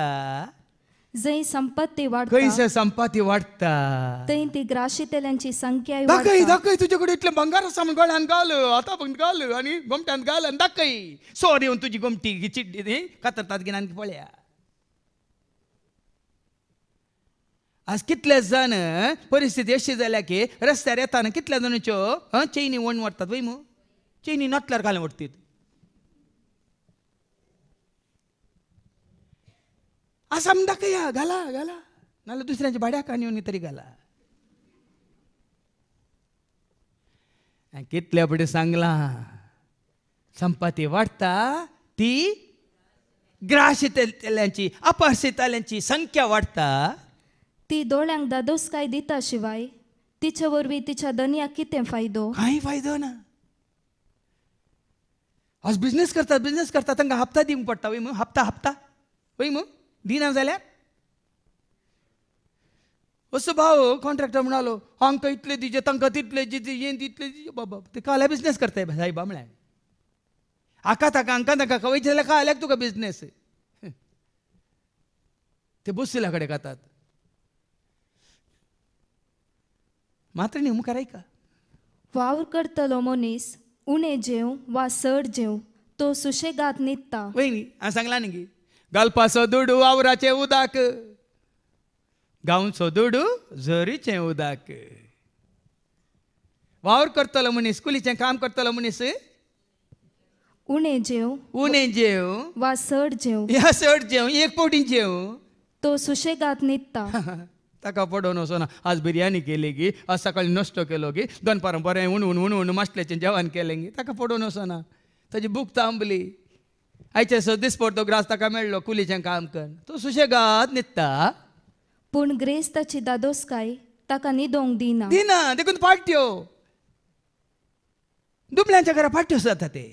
जंय संपत्ती वाडटा खंयसर संपत्ती वाडटा थंय ती ग्राशितेल्यांची संख्याय दाखय वाडटा दाखय तुजे कडेन इतलें भांगार आसा म्हण गळ्यान घाल हाताक घाल आनी गोमट्यान घाल आनी दाखय सोर येवन तुजी गोमटी चिड्डी कातरतात घेवन आनी पळया आज कितले जाण परिस्थिती अशी जाल्या की रस्त्यार येताना कितल्या जाणांच्यो चैनी वण व्हरतात वय मू चैनी नटल्यार घालून व्हरतात असं आमी दाखया घाला घाला नाल्यार दुसऱ्यांच्या भाड्याक आनी येवन तरी घाला कितल्या फुडें सांगलां संपत्ती वाडटा ती ग्राशितेल्यांची अपहर्शिताल्यांची संख्या वाडटा ती दोळ्यांक दादोसकाय दिता शिवाय तिचे वरवीं तिच्या दनयाक कितें फायदो कांय फायदो ना आज बिझनेस करतात तांकां हप्ता दिवंक पडटा वय मग हप्ता वय मग दिना जाल्यार असो भाव कॉन्ट्रॅक्टर म्हणालो हांकां इतले दिजे तांकां तितले दिजे हें तितले दिजे बाबा ते काल्या बिझनेस करताय सायबा म्हळ्यार हाका ताका वयचे जाल्यार काल्याक तुका बिझनेस ते बसल्या कडेन खातात मात्र न्ही मुखार ऐका वावर करतलो मनीस उणें जेव वा चड जेव तो सुशेगाद न्हिदता वयनी हांवें सांगलां न्ही घालपाचो दुडू वावराचें उदक गांवचो दुडू झरीचें उदक वावर करतलो मनीस कुलीचें काम करतलो मनीस उणें जेव वा चड जेव ह्या चड जेव एक पोटी जेव तो सुशेगाद न्हिदता ताका पडोवन वचो ना आज बिर्याणी केली गी आज सकाळी नश्तो केलो गी दनपारां बरें उणून माशल्याचें जेवण केलें गी ताका पडोवन वचो ना ताजी भूक थांबली आयचे स दीस पडतो ग्रास ताका मेळ्ळो कुलीचें काम कर तो सुशेगाद न्हिदता पूण ग्रेस्ताची दादोसकाय ताका न्हिदोंक दिना देखून पाट्ट्यो दुबळ्यांच्या घरा पाट्ट्यो जाता ते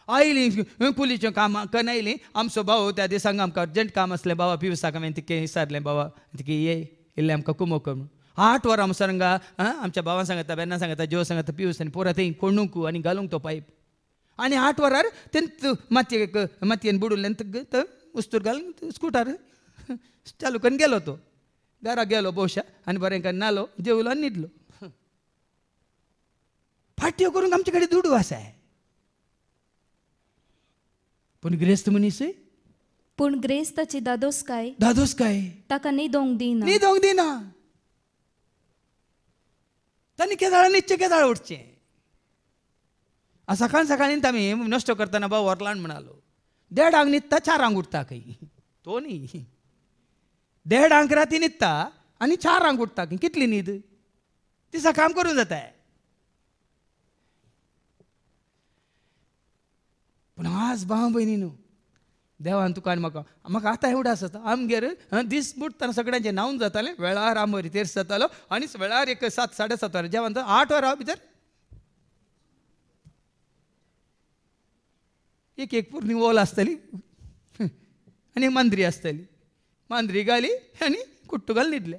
आयलीं कुलीचें काम करून आयलीं आमचो भाव त्या दिसांक आमकां अर्जंट काम आसलें बाबा पिवसाक हांवें तिके विचारलें बाबा तिके ये इल्लें आमकां कुमो कर 8 वरां म्हणसर हांगा आमच्या भावान सांगता बेन्ना सांगता जेव सांगता पिवस आनी पोरा थंय कोणूंक आनी घालूंक तो पायप आनी 8 वरार तें मातयेन बुडूल्ल्यान उस्तूर घालून स्कुटर चालू करून गेलो तो घरा गेलो भोवशा आनी बरें करून नालो जेवलो आनी न्हिदलो फाट्यो करूंक आमचे कडेन दुडू आसा पूण ग्रेस्त मनीस पूण ग्रेस्ताची दादोसकाय दादोसकाय ताका न्हिदोंक दिना न्हिदोंक दिना तांणी केदाळ न्हिदचें केदाळ उठचें सकाळ सकाळीं आमी नश्ट करतना बाबा वरलाण म्हणालो 1:30 न्हिदता 4 उठता खंय तो न्ही 1:30 राती न्हिदता आनी 4 उठता खंय कितली न्हीद दिसा काम करूं जाता पूण आज भाव भयणीनो देवान तुका आनी म्हाका आतां एवढं आसता आमगेर दीस बुडतना सगळ्यांचें न्हांवन जातालें वेळार आंबोरी तेर्स जातालो आनी वेळार एक 7 साडे 7 वरां जेवण 8 वरां भितर एक पुरणी वोल आसतली आनी मांद्री आसतली मांद्री घाली आनी कुट्टू घाल न्हिदले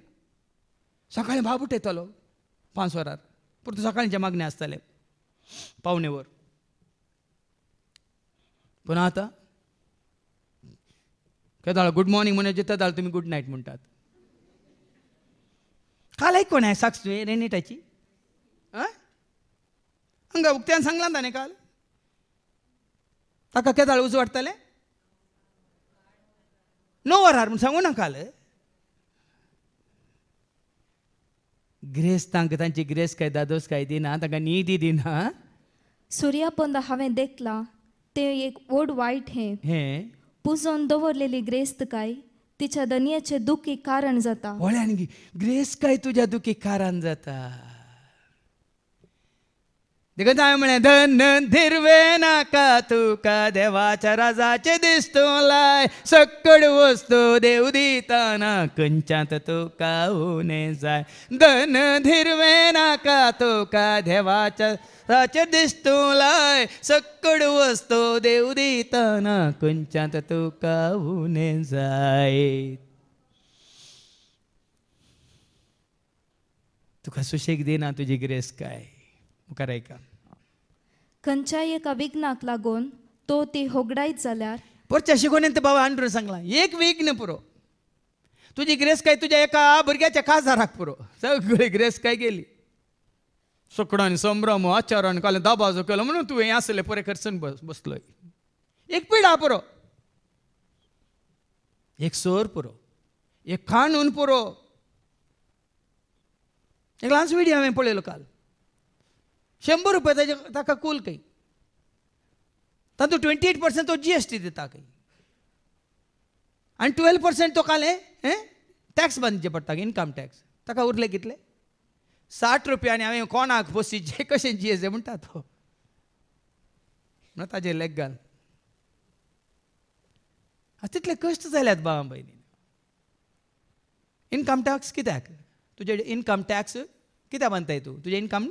सकाळीं बाबूट येतलो 5 वरार पुरतो सकाळींचे मागणे आसताले 5:45 वर पूण आतां केदाळ गुड मॉर्निंग म्हणून केदाळ तुमी गुड नायट म्हणटात काल आयकोन हांवें साक्स तुवें रेनीटाची हांगा उक्त्यान सांगलां ताणें काल ताका केदाळ उजवाडटले 9 वरार म्हूण सांगू ना काल ग्रेस तांची ग्रेस काय दादोस काय दिना तांकां न्हीद दिना सूर्यापंद हांवें देखला ते एक व्हड वायट हें पुजोवन दवरलेली ग्रेस्त काय तिच्या दनयेचे दुखी कारण जाता वळ्यान ग्रेस काय तुज्या दुखी कारण जाता देखून हांवें म्हळें धन धिरवे नाका तुका देवाच्या राजाचे दिसतो लाय सक्कड वस्तू देव दिताना खंयच्यात तुका उणे जाय धन धिरवे नाका तुका देवाच्या राजाचे दिसतो लाय सक्कड वस्तू देव दिताना खंयच्यात तुका उणे जाय तुका सुशेग दिना तुजी ग्रेस काय मुखार ऐका खंयच्याय एका विघ्नाक लागून तो ती होगडायत जाल्यार परच्या शिकवणेन ते बाबा आंडून सांगला एक विघ्न पुरो तुजी ग्रेस काय तुज्या एका भुरग्याच्या खासदाराक पुरो सगळी ग्रेस काय गेली सुकडांनी संभ्रम आचारान काल दाबाजो केलो म्हणून तुवें आसले परे खर्चून बसलोय एक पिडा पुरो एक सोर पुरो एक खाणून पुरो एक ल्हानस व्हिडिओ हांवें पळयलो काल 100 रुपया ताका कूल काही तातूंत 28% तो GST दिता काही आनी 12% तो काले टॅक्स बांदचे पडटा इनकम टॅक्स ताका उरले कितले 60 रुपया आनी हांवें कोणाक बसी जे कशें GST म्हणटा तो म्हणून ताजे लेग घाल तितले कश्ट जाल्यात बाबा भयणी इनकम टॅक्स कित्याक तुजे इनकम टॅक्स कित्याक बांदताय तूं तुजें इनकम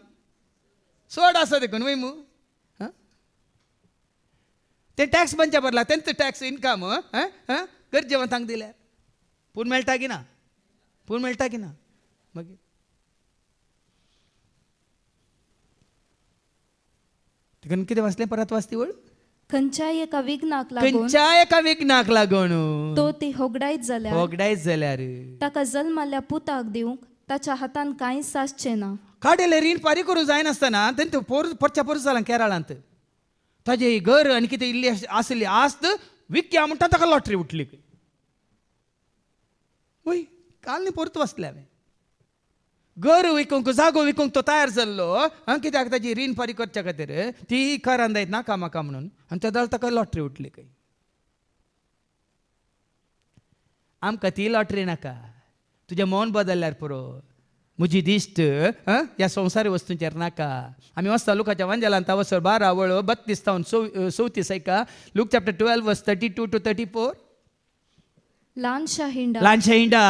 सोड आसा देखून वय मू ते टॅक्स बांदच्या बदला तेंच टॅक्स इनकम गरजेवंतांक दिल्यार पूण मेळटा की ना पूण मेळटा की ना मागीर देखून कितें वाचलें परत वाचती वळ खंयच्याय एका विघ्नाक लागून तो ती होगडायत जाल्यार ताका जल्माल्या पुताक दिवंक ताच्या हातान कांयच सासचें ना काडेले रीण फारीक करूं जायनासतना तेंच परच्या परस जालां केरळांत ताजे घर आनी कितें इल्ली आसली आस्त विकया म्हणटा ताका लॉटरी उठली वय काल न्ही परत वाचलें हांवें घर विकूंक जागो विकूंक तो तयार जाल्लो कित्याक ताजी रीण फारीक करच्या खातीर ती खरान जायत नाका म्हाका म्हणून आनी त्या दळ ताका लॉटरी उठली खंय आमकां ती लॉटरी नाका तुजें मन बदल्ल्यार पुरो म्हजी दिश्ट ह्या संवसारी वस्तूंचेर नाका आमी वचता लुकाच्या वांजेलांत वचर 12 वळ 32 ते 34 ऐका लूक चॅप्टर 12 वर्स 32 to 34 ल्हानशा हिंडा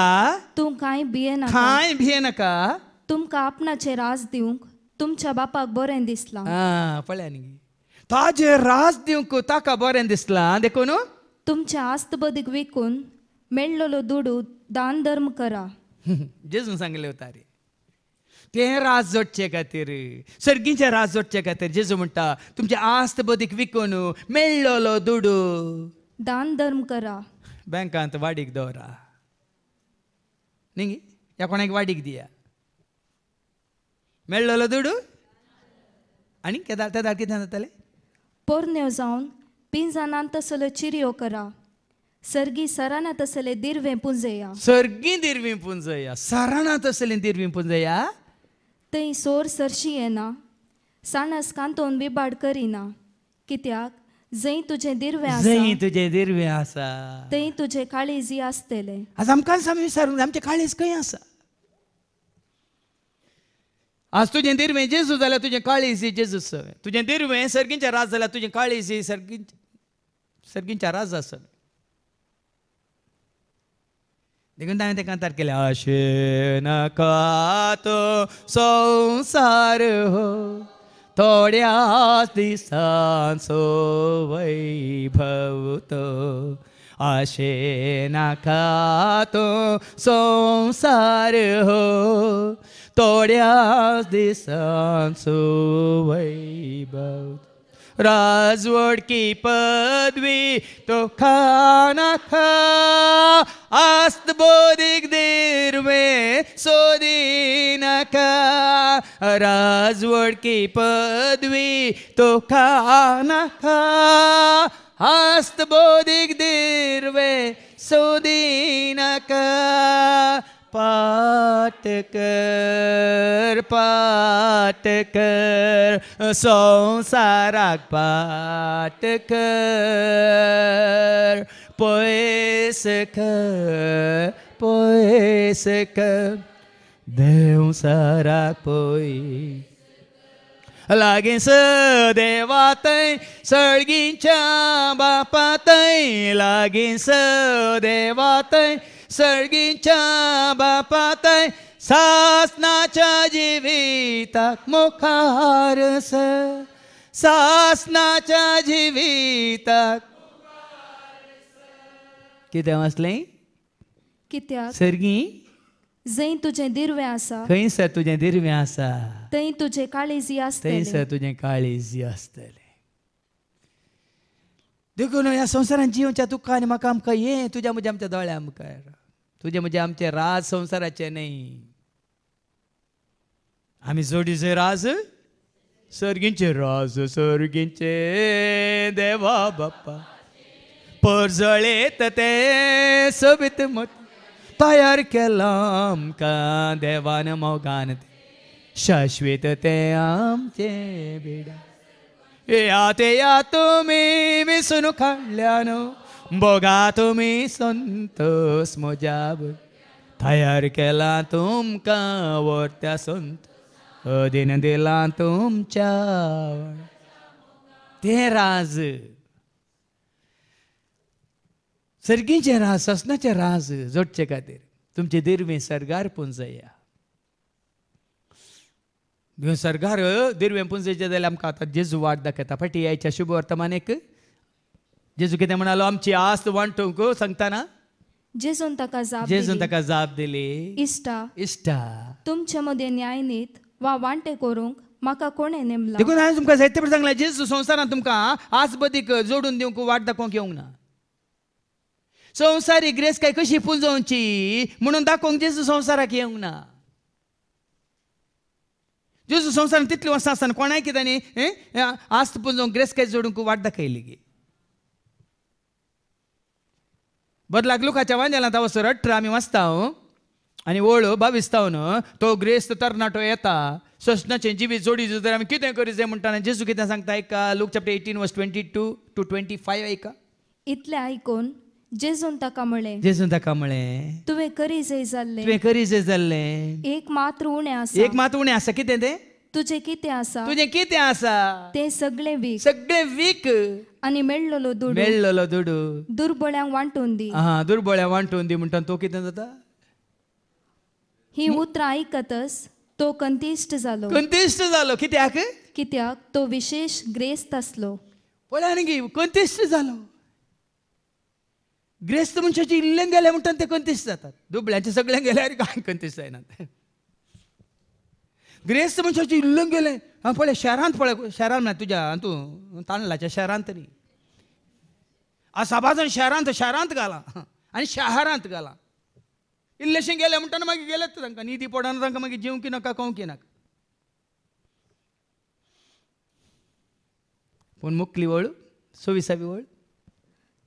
तूं कांय भियेनाका तुमकां आपणाचेर राज दिवंक तुमच्या बापाक बरें दिसलां पळया न्ही ताजेर राज दिवंक ताका बरें दिसलां देखून तुमच्या आस्त बदीक विकून मेळ्ळलो दुडू दान धर्म करा जेजून सांगले वता रे ते राज जोडचे खातीर सर्गीचे राज जोडचे खातीर जेजू म्हणटा तुमचे आस्त बदीक विकून मेळ्ळलो दुडू दान धर्म करा बँकांत वाडीक दवरा न्ही ह्या कोणाक वाडीक दिया मेळ्ळलो दुडू आनी केदार कितें जातालें पोरण्यो जावन पिंजानांत तसल्यो चिरयो करा सर्गी सरानांत तसले दिरवें पुंजया सर्गी दिरवीं पुंजया सरानांत तसलें दिरवीं पुंजया थंय सोर सरशी येना, साणस कांतोवन बिबाड करिना, कित्याक जंय तुझे दिर्वे आसा, जंय तुझे दिर्वे आसा, थंय तुझे काळीजी आसतले. आज आमकां आमी विचारूंक आमचे काळीज खंय आसा? आज तुजें दिर्वें जेजू जाल्यार तुजें काळीज जेजू सवय. तुजें दिर्वें सर्गींचें राज जाल्यार तुजें काळीज सर्गींच्या राज आसा. देखून हांवें तें कांतार केलें, आशे नाका तो संवसार हो, थोड्याच दिसांचो वैभव तो. आशे नाका तो संवसार हो, थोड्याच दिसांचो वैभव. राजवड की पदवी तो खानाखा, आस्त बोधीक दिर्वे सोदी नाका. राजवड की पदवी तो खानाखा, आस्त बोधीक दिर्वे सोदी नाका. पाठ कर संवसाराक पाठ कर, पयस कर देव साराक पय. लागींच देवा थंय सळगींच्या बापा थंय, लागींच देवा थंय सळगींच्या बापा थंय. सासनाच्या जिविताक मुखार सासनाच्या जिविताक कितें वाचलें? कित्याक सर्गी जंय तुझे दिर्वे आसा, खंयसर तुजें दिर्वें आसा, थंय तुझे काळीजी आसतले. थंयसर तुजें काळीजी आसतलें. देखून ह्या संवसारांत जिवच्या तुका आनी म्हाका आमकां हें तुज्या म्हज्या आमच्या दोळ्या मुखार, तुजे म्हणजे आमचे राज संवसाराचे न्ही. आमी जोडीचे राज सर्गींचे राज, सर्गींचे देवा बाप्पा. परजळेत ते सोबीत मत तयार केला आमकां देवान मोगान, शाश्वत ते आमचे बेडा. या तुमी विसरून काडल्यान, बोगा तुमी संतोष मोजाब. तयार केला तुमकां वर्त्या संत, दिन दिला तुमच्या ते राज. सर्गींचे राज, ससनाचे राज जोडचे खातीर तुमचे दिर्वें सर्गार पुंजया. सर्गार दिर्वें पुंजयचे जाल्यार आमकां आतां जेजू वाट दाखयता. फाटीं यायच्या शुभ वर्तमानेक जेजू कितें म्हणालो? आमची आस्त वांटूंक सांगतना जेजून ताका जाप दिली, इश्टा तुमचे मदें न्यायनीत वा वांटे करूंक म्हाका कोणें नेमला. देखून हांवें तुमकां जायते फावटी सांगलां, जेजू संवसारांत तुमकां आस बदीक जोडून दिवंक वाट दाखोवंक येवंक ना. संवसारीक ग्रेस काय कशी पुंजोवची म्हणून दाखोवंक जेजू संवसाराक येवंक ना. जेजू संवसारांत तितली वर्सां आसतना कोणाय कितें न्ही आस्त पुंजोवंक ग्रेस काय जोडूंक वाट दाखयली गे. बदलाक लुकाच्या वांजेलांत वचोन 18 आमी वाचता आनी ओळ 22 तो ग्रेस्त तरणाटो येता, ससनाचें जिवीत जोडी जर आमी कितें करी जाय म्हणटाना जेजू कितें सांगता ऐका. लूक चॅप्टर 18 वर्स 22 to 25 ऐका. इतलें आयकून जेजून ताका म्हळें, तुवें करी जय जाल्लें, एक मात्र उणें आसा. कितें तें? तुजें कितें आसा तें सगळें वीक आनी मेळ्ळलो दुडू दुर्बळ्यांक वांटून दी. दुर्बळ्यांक वांटून दी म्हणटा तो कितें जाता? ही उतरां आयकतच तो कंतिश्ट जालो. कित्याक तो विशेष ग्रेस्त आसलो. पळय न्ही कंतिश्ट जालो. ग्रेस्त मनशाची इल्लें गेलें म्हणटा ते कंतिश्ट जातात. दुबळ्यांचे सगळें गेल्यार कांय कंतिश्ट जायनात. ग्रेस्त मनशाची इल्लें गेलें. पळय शहरांत शहरांत म्हळ्यार तुज्या तूं तांदळाच्या शहरांत न्ही, साबाजन शहरांत घालां आनी शारांत घालां. इल्लेशें गेलें म्हणटाना मागीर गेलेत तांकां न्हिदी पडना, तांकां मागीर जेवंक नाका खावंक नाका. पूण मुखली वळ 26वी वळ.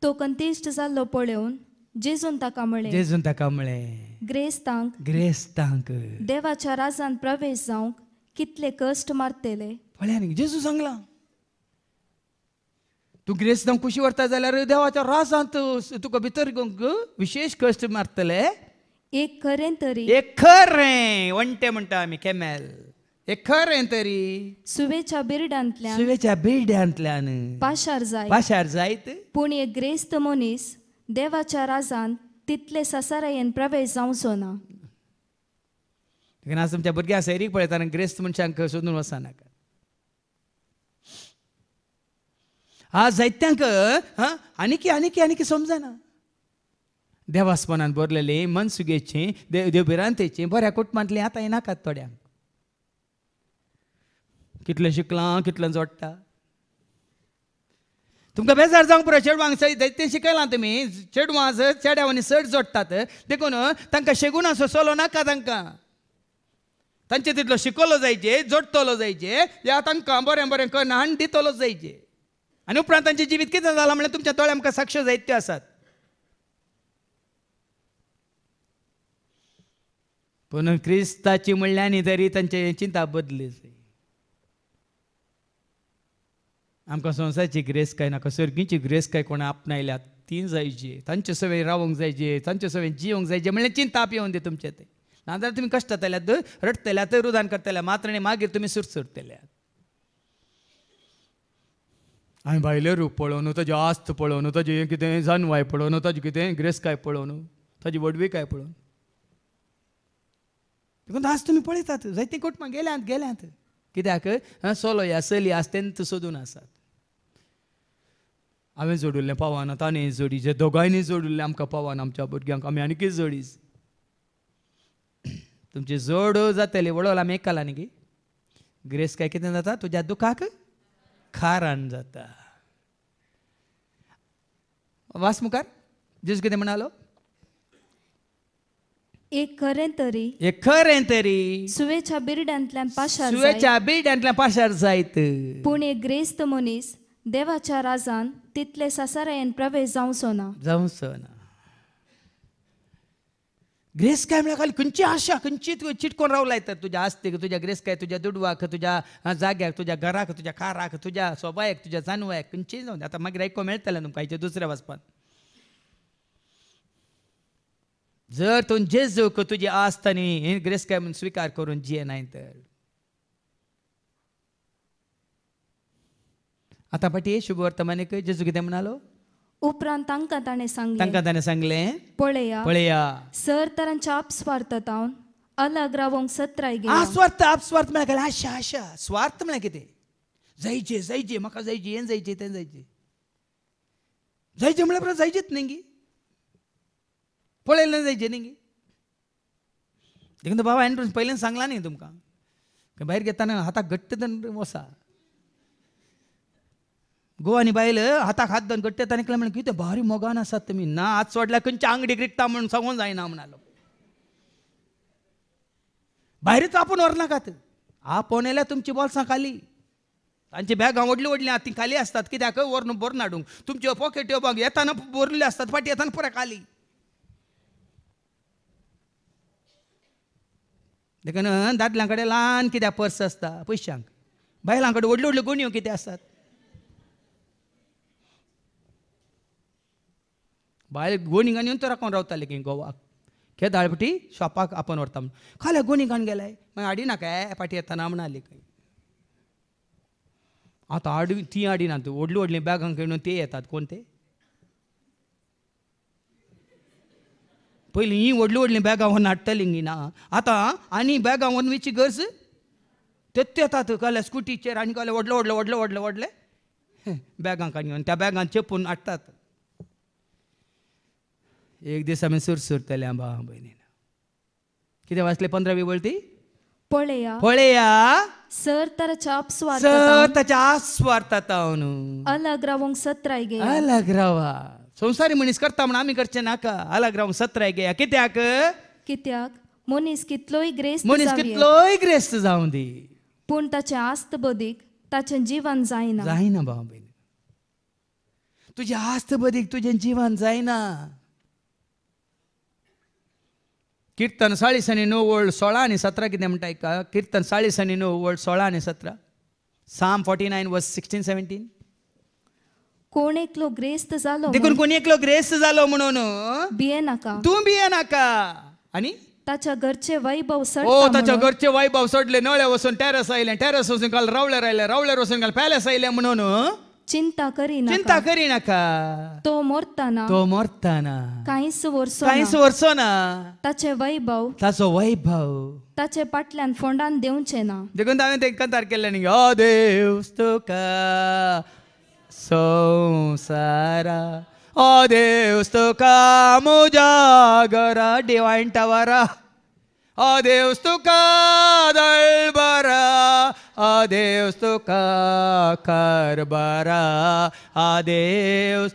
तो कंतिश्ट जाल्लो पळोवन जेजून ताका म्हळें, ग्रेस्तांक ग्रेस्तांक देवाच्या राजांत प्रवेश जावंक कितले कष्ट मारतले पळया न्ही जेजू सांगला तू ग्रेस्त खुशी व्हरता जाल्यार देवाच्या रासांत तुका भितर विशेष कश्ट मारतले एक खरें तरी एक खरें वंटे म्हणटा आमी कॅमेल एक खरें तरी सुवेच्या बिरड्यांतल्यान पाशार जायत पूण एक ग्रेस्त मनीस देवाच्या राजांत तितले ससारायेन प्रवेश जावचो ना. आज तुमच्या भुरग्यां सैरीक पळयतना ग्रेस्त मनशांक सोदून वचनाका. आज जायत्यांक आनीक समजना देवास्पनान बरलेले मनसुगेचे देवबिरांतेचे बऱ्या कुटुंबांतले आतां येनाकात थोड्यांक. कितलें शिकलां कितलें जोडटा तुमकां बेजार जावंक पुरो चेडवांक तें शिकयलां तुमी चेडवां चेड्यावांनी चड जोडटात देखून तांकां शेगून सोलो नाका तांकां तांचे तितलो शिकवलो जायचे जोडटलो जायचे या तांकां बरें बरें करना आनी दितलो जायचे आनी उपरांत तांचें जिवीत कितें जालां म्हणल्यार तुमच्या दोळ्यां आमकां साक्ष जायत्यो आसात. पूण क्रिस्ताची म्हणल्यानी तरी तांचे चिंता बदली जाय. आमकां संवसाराची ग्रेस काय नाका सर्गीची ग्रेस काय कोणा आपणायल्यात ती जायची तांचे सवय रावंक जायचे तांचे सवय जिवंक जायचे म्हणल्यार चिंता येवन दी तुमचे ते नाजाल्यार तुमी कश्टतल्यात रडतल्यात रुदान करतल्या मात्र मागीर तुमी सुरसुरतल्यात. हांवें भायले रूप पळोवन ताजे आस्त पळोवन ताजे कितें जानवाय पळोवन ताजे कितें ग्रेस काय पळोवन ताजी वडवी काय पळोवन देखून आज तुमी पळयतात जायते कुटुंबां गेल्यांत कित्याक सोलो ह्या चली आसा तेंत सोदून आसात. हांवें जोडिल्लें पावाना ताणें जोडी जे दोगांयनी जोडिल्लें आमकां पावाना आमच्या भुरग्यांक आमी आनी कितें जोडीच तुमची जोड जातली वडोल आमी एक न्ही गी ग्रेस काय कितें जाता तुज्या दुखाक खारान जाता. वास मुखार जेजू कितें म्हणालो एक खरें तरी सुवेच्या बिरड्यांतल्यान पाशार जायत पूण एक ग्रेस्त मनीस देवाच्या राजांत तितले ससारायेन प्रवेश जावचो ना. ग्रेस काय म्हळ्यार खाली खंयची आशा खंयची चिटकोन रावलाय तर तुज्या आस्तीक तुज्या ग्रेस काय तुज्या दुडवाक तुज्या जाग्याक तुज्या घराक तुज्या काराक तुज्या सोबायक तुज्या जानवायक खंयचीय जावन आतां मागीर आयको मेळटलें तुमकां हाचे दुसऱ्या वचपान. जर तूं जेजूक तुजी आस्त आनी हे ग्रेस काय म्हूण स्विकार करून जियेनाय तर आतां फाटी शुभ वर्तमानीक जेजू कितें म्हणालो उपरांत तांकां ताणें सांगलें पळया सर तरांच्या अपस्वार्थतावन अलग रावंक सत्राय गेला. अपस्वार्थ म्हळ्यार आशा स्वार्थ म्हळ्यार कितें जायचे म्हाका जायचे हें जायचें तें जायचें म्हळ्यार जायचेच न्ही गी पळयलें जायचें न्ही गी. देखून बाबा हांवें पयलें सांगलां न्ही तुमकां भायर घेताना हाताक घट्ट धरून वसा. गोवानी बायल हाताक हात धरून घट्ट ताणें केलें म्हणलें कितें भारी मोगान आसात तुमी ना हात सोडल्यार खंयच्या आंगडीक रिकता म्हणून सांगून जायना म्हणालो. भायरूच आपूण व्हरनाकात आपोवन येल्यार तुमची बोल्सां खाली तांची बॅगां व्हडलीं आसात ती खाली आसतात कित्याक व्हरून बरोवन हाडूंक तुमच्यो पॉकेट्यो बाग येताना भरल्यो आसतात फाटी येताना पुराय खाली. देखून दादल्यां कडेन ल्हान कित्याक पर्स आसता पयशांक बायलां कडेन व्हडल्यो व्हडल्यो गुणयो कितें आसतात. बायल गोणिंगान येवन तर राखून रावताले की गोवाक हे दाळपटी शॉपाक आपण व्हरता म्हणून खाल्या गोणिंगान गेलाय मागीर हाडी नाका फाटी येताना म्हणाली खंय आतां हाडी ती हाडिनात व्हडली व्हडली बॅगां घेवन ते येतात कोण ते पयलीं ही व्हडली व्हडली बॅगां व्हरून हाडटलीं ना आतां आनी बॅगां व्हरून वेची गरज तेत येतात कहल्या स्कुटीचेर आनी कहले व्हडले बॅगां काडून त्या बॅगां चेपून हाडटात. एक दीस आमी सुरसुरतले भावा भयणीन कितें वाचले 15वी वळती पळया सर ताच्या अस्वार्थतावन अलग रावंक सत्राय गे अलग रावा संवसारी मनीस करता म्हण आमी करचें नाका अलग रावंक सत्राय गे कित्याक मनीस कितलोय ग्रेस्त जावं दी पूण ताचें आस्त बदीक ताचें जीवन जायना भावा भयणी तुजें आस्त बदीक तुजें जीवन जायना. कीर्तन 49 वर्ड 16 आणि 17 कितें म्हणटा का कीर्तन 49 वर्ड 16 आणि 17 Psalm 49 verse 16 17 कोण एकलो ग्रेस्त जालो देखून कोणी एकलो ग्रेस्त जालो म्हणून बिये नाका तू बिये नाका आणि ताच्या घरचे वैभव ताच्या घरचे वैभव सोडले नळे वचून टेरस आयले टेरस वचून काल रावल्यार आयले रावल्यार वचून काल पॅलेस आयले म्हणून चिंता करी नाका तो मोरताना काहीच वर्सो ना ताचे वैभव ताचे पाटल्यान फोंडान देवचे ना देखून हांवें तेंका तार केल्ले न्ही ओ देव तुका संवसारा ओ देव तुका म्हज्या घरा डिवायन टावरा ओ देव तुका दळबरा ओ देव तुका कारबारा आ देव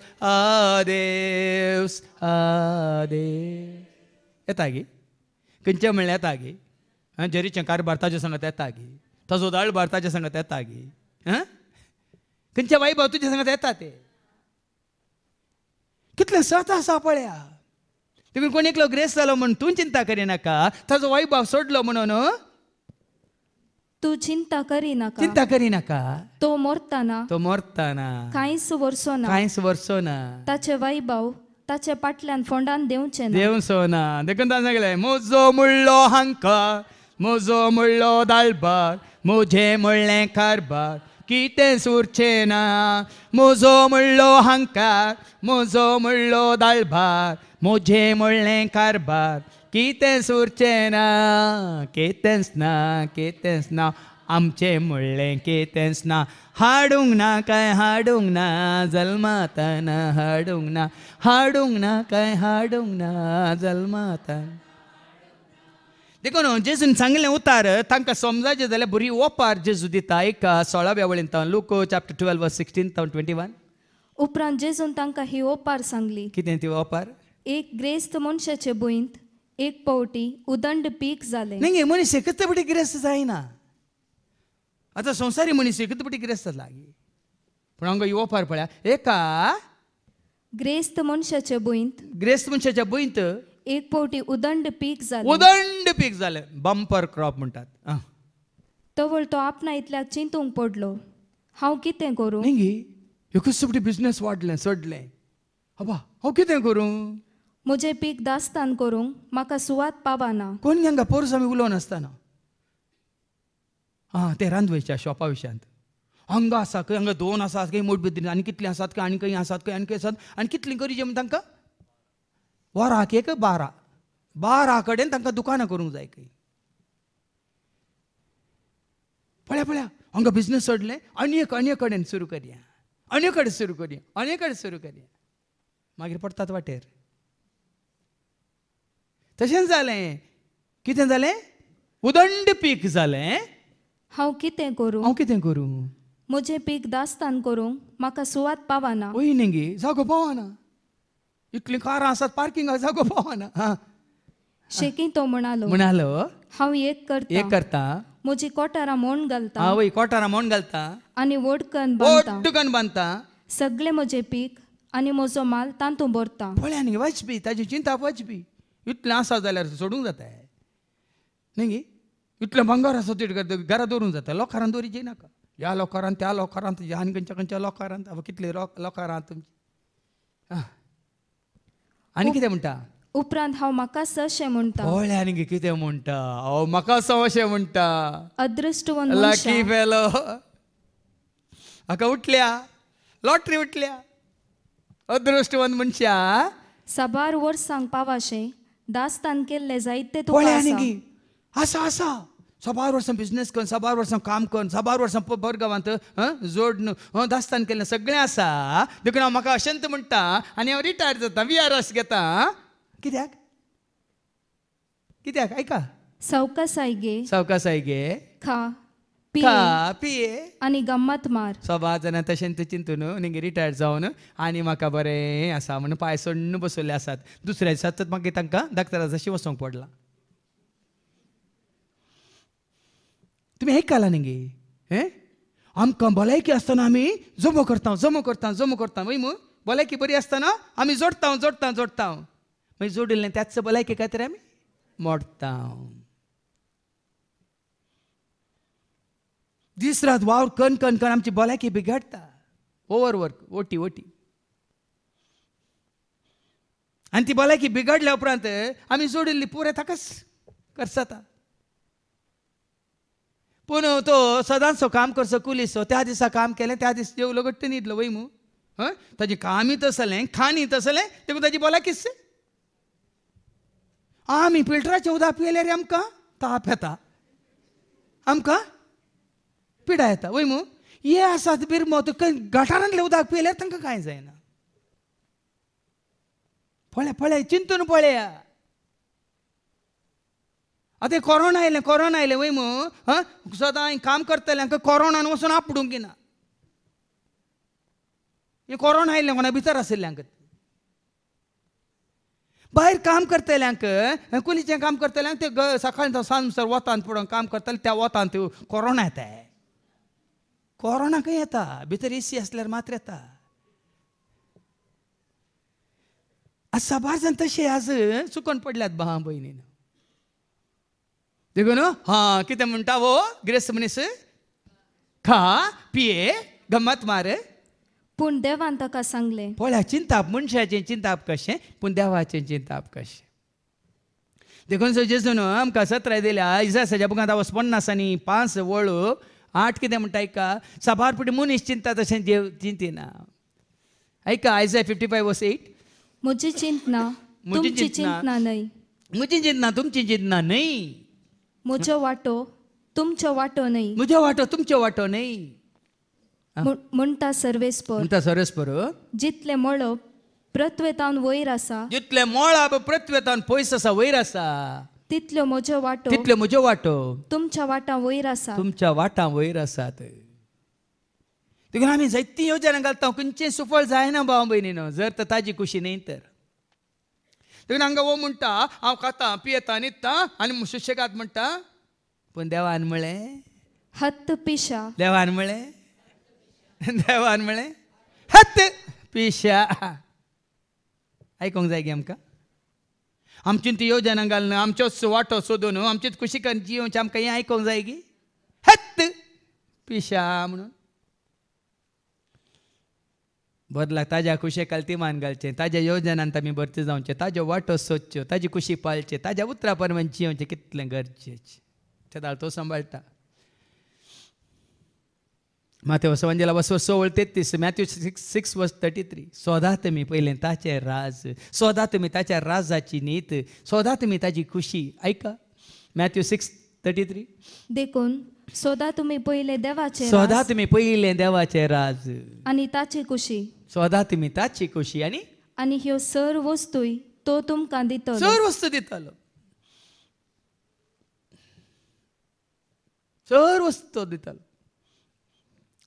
येता गी खंयचे म्हणल्यार येता गी जरीचें कारबार ताजे सांगत येता गी ताजो दळबार ताजे सांगत येता गी खंयचे वैभव तुजे सांगत येता ते कितले सत आसा पळया देखून कोणी एकलो ग्रेस जालो म्हणून तूं चिंता करिनाका ताजो वैभव सोडलो म्हणून तू चिंता करिनाका तो मोरताना काहीच वर्सो ना ताचे वैभव ताचे पाटल्यान फोंडान देवचे ना देखून ताणें सांगलें म्हजो मुळ्ळो हांकार म्हजो मुळ्ळो दाळभार म्हजें मुळ्ळें कारभार कितें सुरचें ना म्हजो मुळ्ळो हांकार म्हजो मुळ्ळो दाळभार म्हजें मुळ्ळें कारभार कितें सुरचें ना केतेंच ना आमचें मुळ्ळें केतेंच ना हाडूंक ना जल्मातना हाडूंक ना जल्मातना देखून जेजून सांगलें उतार तांकां समजायचें जाल्यार बरी ओपार जेजू दिता एक 16व्या वळेंत लूक चॅप्टर 12 वर्स 16 to 21 उपरांत जेजून तांकां ही ओपार सांगली कितें ती ओपार एक ग्रेस्त मनशाचे भुंयत एक पावटी उदंड पीक जालें नाही मनीस एकच पटी गिरेस्त जायना आतां संवसारी मनीस एकच पटी गिरेस्त लागी पूण हांगा ही ओपार पळया एका ग्रेस्त मनशाच्या भुंयत एक पावटी उदंड पीक जालें बंपर क्रॉप म्हणटात तवळ तो आपणा इतल्याक चिंतूंक पडलो हांव कितें करूं एकच पटी बिझनेस वाडलें चडलें अबा हांव कितें करूं म्हजें पीक दास्तान करूंक म्हाका सुवात पावना कोण हांगा पोरस आमी उलोवन आसतना ते रांदवेच्या शॉपा विशयांत हांगा आसा खंय हांगा 2 आसात खंय मोठ भितर आनी कितलीं आसात खंय आनी खंय आसात खंय आनी खंय आसात आनी कितलीं करीचें म्हण तांकां वराक एक 12 कडेन तांकां दुकानां करूंक जाय खंय पळया हांगा बिझनेस चडलें आनी कडेन सुरू करया आनी कडेन सुरू करया मागीर पडटात वाटेर तशेंच जालें कितें जालें उदंड पीक जालें हांव कितें करूं म्हजें पीक दास्तान करूंक म्हाका सुवात पावना ओय न्ही जागो पावना इतलीं कारां आसात पार्किंगाक जागो पावना शेकी तो म्हणालो हांव एक करता म्हजी कोठारां मोंड घालता आनी वोडकन बांदता सगळें म्हजें पीक आनी म्हजो माल तांतूं भरता पळया न्ही वचपी ताजी चिंता वचपी इतलें आसा जाल्यार सोडूंक जाता न्ही इतलें भांगार आसा ते घरा दवरूंक जाता लोकारांत दवरिचें नाका ह्या लोकारांत त्या लोकारांत आनी खंयच्या लोकारांत कितले लोकारांत तुमची आनी कितें म्हणटा उपरांत हांव म्हाका अशें म्हणटा पळया आनी कितें म्हणटा हांव म्हाका अशें म्हणटा अदृश्टवंत लकी फेलो हाका उठल्या लॉटरी उठल्या अदृश्टवंत मनशा 7 वर्सांक पावाशें दास्तान केल्ले जायते तुका आसा 7 वर्सां बिझनेस करून 7 वर्सां काम करून 7 वर्सां परगांवांत जोडून दास्तान केल्लें सगळें आसा देखून हांव म्हाका अशेंत म्हणटा आनी हांव रिटायर जाता VRS घेता कित्याक ऐका सावकासाय गे खा पिये आनी गम्मत मार सभा जाणां तशें चिंतून निगे रिटायर जावन आनी म्हाका बरें आसा म्हणून पांय सण्ण बसयल्ले आसात दुसऱ्या दिसा मागीर तांकां डाक्टरा जशी वचोंक पडला तुमी आयकला न्ही आमकां भलायकी आसतना आमी जमो करता भलायकी बरी आसतना आमी जोडटा मागीर जोडिल्लें त्याच भलायकी खातीर आमी मोडटा दीस रात वावर कण कण कण आमची भलायकी बिगडटा ओव्हरवर्क ओटी ओटी आनी ती भलायकी बिगडल्या उपरांत आमी जोडिल्ली पुरे ताकाच करता पूण तो सदांचो काम करचो कुलीसो त्या दिसा काम केलें त्या दीस जेवलो घट्ट न्हिदलो वय मू ताजें कामय तसलें खाणय तसलें देखून ताजी भलायकीच आमी फिल्टराचें उदक पियेल्यार आमकां ताप येता आमकां पिडा येता वय मू हे आसात बिरमो गटारांतलें उदक पियेल्यार तांकां कांय जायना पळय पळय चिंतून पळया आतां कोरोना आयलें वय मू सदां काम करतल्यांक कोरोनान वचून आपडूंक गिना हे कोरोना आयिल्लें कोणा भितर आशिल्ल्यांक भायर काम करतल्यांक कुलीचें काम करतल्यांक ते सकाळी सांजसर वतांत पडोवन काम करतले त्या वतांत कोरोना येता कोरोना खंय येता भितर एसी आसल्यार मात्र येता आज साबार जाण तशे आज चुकोन पडल्यात भावा भयणीन देखून कितें म्हणटा वो गिरेस्त मनीस खा पिये गम्मत मार पूण देवान ताका सांगलें पळय चिंताप मनशाचें चिंताप कशें पूण देवाचें चिंताप कशें देखून जेजून आमकां सत्राय दिल्या इसायाच्या बुकांत हांव 50 आनी 5 वळू 8 कितें म्हणटा आयका साबार पुटी मनीस चिंता तशें देव चिंतिना आयका आयसाया 55:8 म्हजी चिंतना तुमची चिंतना न्हय म्हजी चिंतना तुमची चिंतना न्हय म्हजो वाटो तुमचो वाटो न्हय म्हजो वाटो तुमचो वाटो न्हय म्हणटा सर्वेस्पर जितले मळब पृथ्वेतान वयर आसा जितले मळब पृथ्वेतान पयस आसा वयर आसा तितलो म्हजो वाटो तुमच्या वाटा वयर आसा तुमच्या वाटा वयर आसात देखून आमी जायती येवजण घालता खंयचें सुफळ जायना भाव भयणीनो जर तर ताजी खुशी न्ही तर देखून हांगा वो म्हणटा हांव खाता पियेता न्हिदता आनी सुशेगाद म्हणटा पूण देवान म्हळें हत्त पिशा देवान म्हळें हत्त पिशा आयकोंक जाय गे आमकां आमची ती येवजण घालना आमचोच वाटो सोदून आमचीच खुशी करून जियोवचें आमकां हें आयकोंक जाय गे हत्त पिशा म्हणून बदलाक ताज्या खुशे काल्तिमान घालचें ताज्या येवजणांत आमी भरती जावचें ताज्यो वाटो सोदच्यो ताजी खुशी पाळचें ताज्या उतरा परमाण जियोवचें कितलें गरजेचें तेदाळ तो सांबाळटा माथेव सवंजेला वसवर 16:33 मॅथ्यू 6:33 सोदा तुमी पयलें ताचें राज सोदा तुमी ताच्या राजाची नीत सोदा तुमी ताजी खुशी आयका मॅथ्यू 6:33 देखून सोदा तुमी पयलें देवाचें राज आनी ताची खुशी सोदा तुमी ताची खुशी आनी ह्यो सर वस्तूय तो तुमकां दितलो सर वस्तू दितलो सर वस्तू दितलो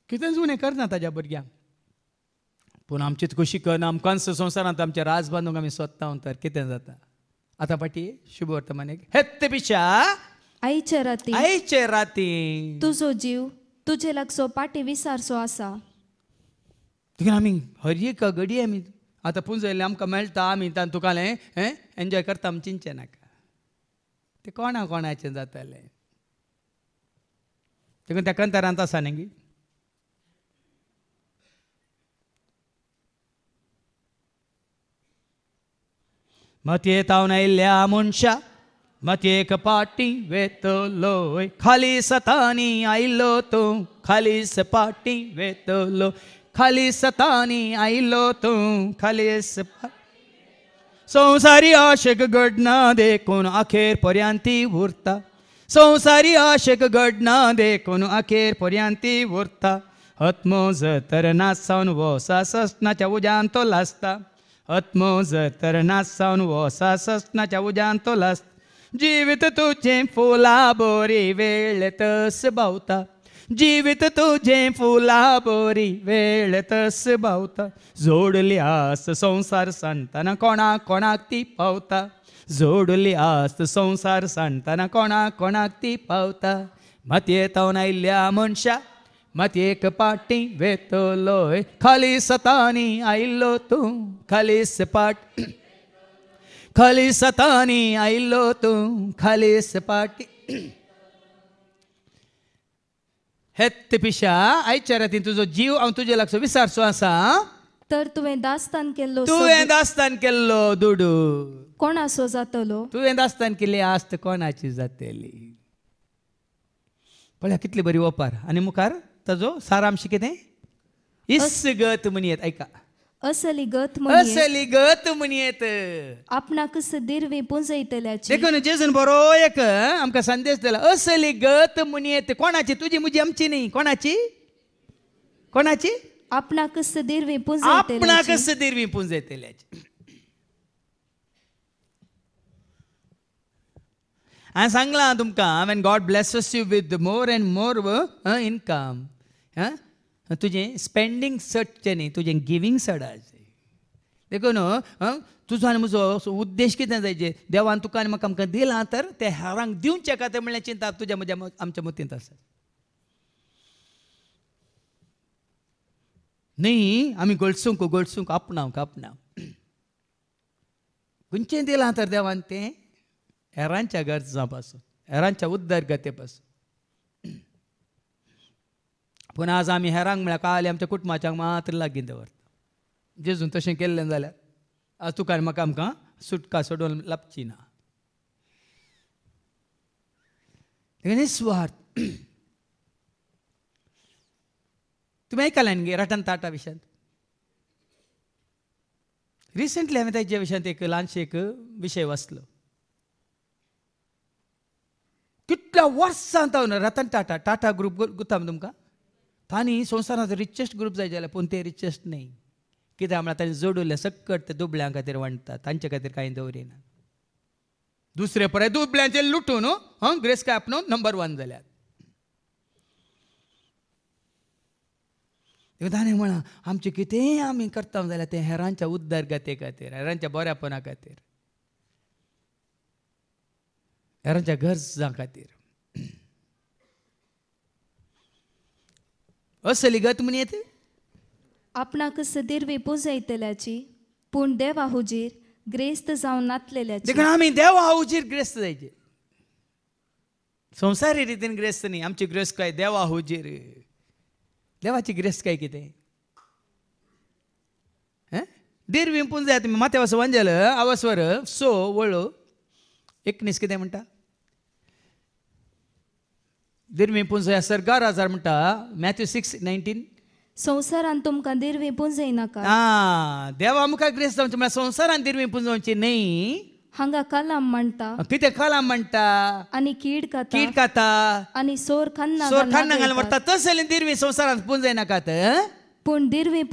कितेंच उणें करना ताज्या भुरग्यांक पूण आमचीच खुशी करना आमकांच संवसारांत आमचें राज बांदूंक आमी सोदता तर कितें जाता आतां पाटी शुभ वर्तमान हेत्त पिशा आयचे राती तुजो जीव तुजे लागसो पाटी विसारचो आसा देखून आमी हर एक घडी आमी आतां पुंजयलें आमकां मेळटा आमी तुकालें एन्जॉय करता आमी चिंतचें नाका तें कोणाचें जातालें देखून त्या कंतारांत आसा न्ही मतयेतावन आयिल्ल्या मनशा मतयेक पाटी वेतलोय खाली सतांनी आयिल्लो तूं खाली सपाटी वेतलो खाली सतांनी आयिल्लो तूं खाली संवसारी आशेक घडना देखून अखेर पर्यांती उरता संवसारी आशेक घडना देखून अखेर पर्यांती उरता आत्मोज तर नासावन वोसा सस्नाच्या उज्यान तो लासता आत्मोज तर नासावन वोसा सस्नाच्या उज्यान तो लासता जीवित तुझे फुला बोरी वेळ तस भावता जीवित तुझे फुला बोरी वेळ तस भावता जोडली आस संसार सांडतना कोणाक ती पावता जोडली आस संसार सांडतना कोणाक ती पावता मतयेतावन आयिल्ल्या मनशा मतयेक पाटी वेतलोय खाली सतांनी आयिल्लो तूं खाली सपाट खाली सतानी आयलो तूं खाली सपाटी हेत पिशा आयच्या रातीन तुजो जीव हांव तुजे लागसो विसारचो आसा तर तुवें दास्तान केल्लो तुवें दास्तान केल्लो दुडू कोणाचो जातलो तुवें दास्तान केल्ली आस्त कोणाची जातली पळया कितली बरी ओपार आनी मुखार ताजो सारांश कितें इस्गत म्हणयेत ऐका असली गत म्हणयेत आपणाक दिरवी पुंजयतल्याची देखून जेजून बरो एक आमकां संदेश दिला असली गत म्हणयेत कोणाची तुजी म्हजी आमची न्ही कोणाची कोणाची आपणाक दिरवी आपणाक दिरवी पुंजयतल्याची हांवें सांगलां तुमकां when God blesses you with more and more income तुजें स्पेंडींग चडचें न्ही तुजें गिवींग चडाचें देखून तुजो आनी म्हजो उद्देश कितें जायचे देवान तुका आनी म्हाका आमकां दिलां तर ते हेरांक दिवचें खातीर म्हणल्यार चिंता तुज्या म्हज्या आमच्या मतींत आसा न्ही आमी गळसूंक आपणावंक खंयचें दिलां तर देवान तें हेरांच्या गरजां पासून हेरांच्या उदरगते पासून पूण आज आमी हेरांक म्हळ्यार काली आमच्या कुटुंबाच्यांक मात्र लागीं दवरता जेजून तशें केल्लें जाल्यार आज तुका आनी म्हाका आमकां सुटका सोडून लाभची ना निस्वार्थ तुमी आयकलां न्ही रतन टाटा विशयांत रिसंटली हांवें ताच्या विशयांत एक ल्हानशें एक विशय वाचलो कितल्या वर्सां जावन रतन टाटा ग्रूप गुता तुमकां तांणी संवसारांचो रिचेस्ट ग्रूप जाय जाल्यार पूण ते रिचेस्ट न्ही कित्याक म्हळ्यार तांणी जोडुल्ले सकट ते दुबळ्यां खातीर वांटतात तांचे खातीर कांय दवरिना दुसरे परत दुबळ्यांचे लुटून ग्रेस काय आपणून नंबर 1 जाल्यात ताणें म्हळां आमचें कितेंय आमी करता जाल्यार तें हेरांच्या उदरगते खातीर हेरांच्या बऱ्यापणा खातीर हेरांच्या गरजां खातीर असली गत म्हणयेत आपणाक दिरवी पुंजयतल्याची पूण देवा हुजीर ग्रेस्त जावन नातलेल्याची देखून आमी देवा हुजीर ग्रेस्त जायचे संवसारी रितीन ग्रेस्त न्ही आमची ग्रेस्त काय देवा हुजीर देवाची ग्रेस्त काय कितें दिरवी पुंजय तुमी माथेवास वंजल आवस्वर सो वळो 19 कितें म्हणटा दिरवी पुंजय सरगार हजार म्हणटा मॅथ्यू 6:19 संवसारान तुमकां दिरवी पुंजय नाका देवा आमकां ग्रेस्त जावची म्हळ्यार संवसारान दिरवी पुंजोवची न्ही हांगा कलाम म्हणटा कितें कलाम म्हणटा आनी कीड खाता आनी सोर खन्ना घालून व्हरता तसले दिरवी संवसारांत पुंजय नाकात पूण दिरवी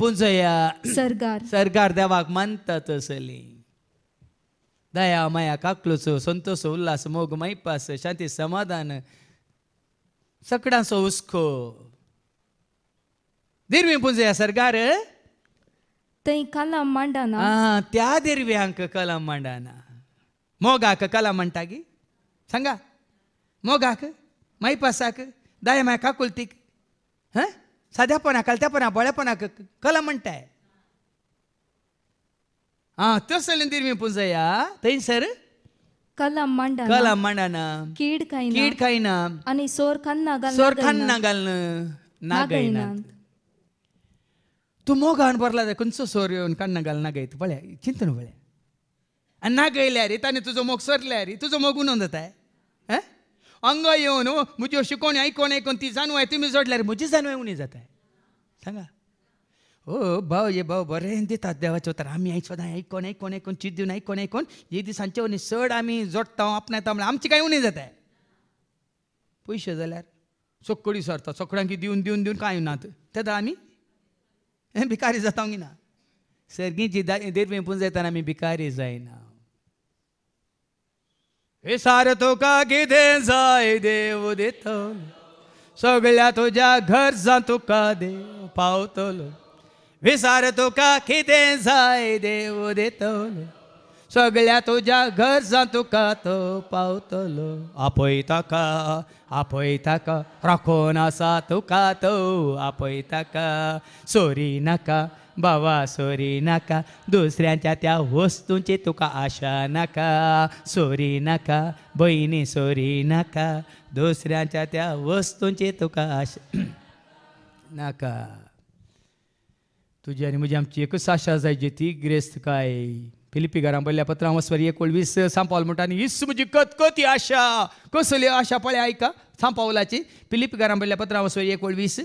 पुंजया सरगार देवाक मानता तसली दया माया काकलुचो संतोष उल्हास मोग मैपास शांती समाधान सकडांचो हुस्को दिरवी पुंजया सरगार थंय कलाम मांडना त्या दिरव्यांक कलाम मांडना मोगाक कलाम म्हणटा गी सांगा मोगाक मैपासाक दया माया काकुलतीक साद्यापणा कलत्यापणा बळेपणाक कलाम म्हणटाय तसले दिरवी पुंजया थंयसर कलाम मांडना कीड खायना आनी सोर खन्ना घालन नागयना तूं मोगान बरला जाय खंयचो सोर येवन कण्ण घाल नागयता पळया चिंतन पळया आनी नागयल्यार ताणें तुजो मोग सरल्यार तुजो मोग उणोवन जाताय अंग येवन म्हज्यो शिकोवणी आयकोन ती जानवाय तुमी जोडल्यार म्हजी जानवाय उणी जाताय सांगा भाव बरें दितात देवाचें उतर आमी सदां आयकोन चीत दिवन आयकोन हे दिसांचे वनी चड आमी जोडटा आपणायता म्हळ्यार आमची कांय उणी जाताय पयशे जाल्यार सोक्कडी सरता सोकडांकी दिवन कांय नात तेदा आमी भिकारी जाता ना सर्गीची दिरवी पुंजयतना आमी भिकारी जायना हे सार तुका कितें जाय देव दितो सगळ्या तुज्या गरजां तुका देव पावतलो विसार तुका कितें जाय देव दितलो सगळ्या तुझ्या गरजा तुका तो पावतलो. आपयता का राखून आसा तुका तो आपयता का. सोरी नाका बाबा सोरी नाका, दुसऱ्यांच्या त्या वस्तूंची तुका आशा नाका. सोरी नाका बहिणी सोरी नाका, दुसऱ्यांच्या त्या वस्तूंची तुका आशा नाका. तुझी आणि म्हजी आमची एकच आशा जायची ती गिरेस्त काय. फिलिपी घरां पडल्या पत्रां वस्वरी 19 सांपावल म्हणटा आनी हिस्स म्हजी कतकती आशा. कसली आशा पळय आयका सांपावलाची. फिलिपी घरां पडल्या पत्रां वस्वरी 19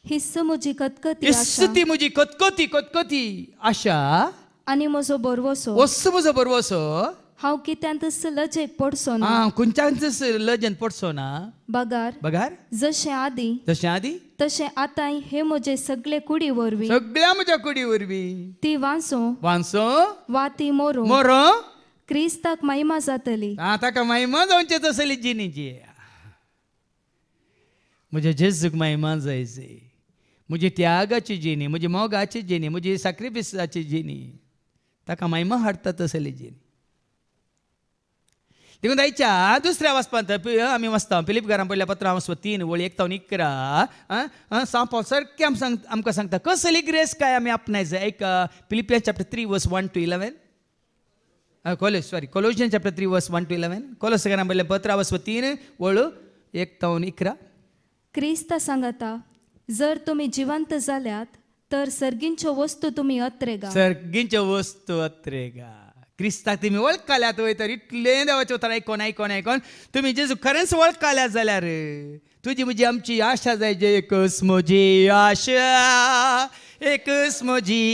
हिस्स म्हजी कतकती हिस्स ती म्हजी कतकती आशा आनी म्हजो बरवसो वस्त म्हजो बरवसो. हांव कित्यांतच लजेक पडसो ना. खंयच्याच लजन पडसो ना. बगार जशें आदी तशें आतांय हे म्हजे सगळे कुडी वरवीं सगळ्या म्हज्या कुडी वरवीं ती वांसो वा ती मोरो क्रिस्ताक महिमा जातली. ताका महिमा जावचे तसली जिणीची. म्हज्या जेजूक महिमा जायची. म्हजी त्यागाची जिणी, म्हजी मोगाची जिणी, म्हजी सॅक्रिफिसाची जिणी, ताका महिमा हाडटा तसली जिणी. देखून आयच्या दुसऱ्या वाचपांत आमी वाचता फिलिप घरां पडल्या पत्रां वचप 3 वळी 1 ते 11 सांपाव सारकें आमकां सांगता कसली ग्रेस काय आमी आपणाय जाय. एक Philippians chapter 3 verse 1 to 11. Colossians chapter 3 verse 1 to 11. कोलोस घरां पडल्या पत्रां वचप 3 वळू 1 ते 11. क्रिस्ता सांगता जर तुमी जिवंत जाल्यात तर सर्गींच्यो वस्तू तुमी अत्रेगा. सर्गींच्यो वस्तू अत्रेगा. क्रिस्ताक तुमी वळखल्यात वय तर इतले देवाचे उतर आयकोन तुमी जेजू खरेंच वळखल्यात जाल्यार तुजी म्हजी आमची आशा जाय. जे एकच म्हजी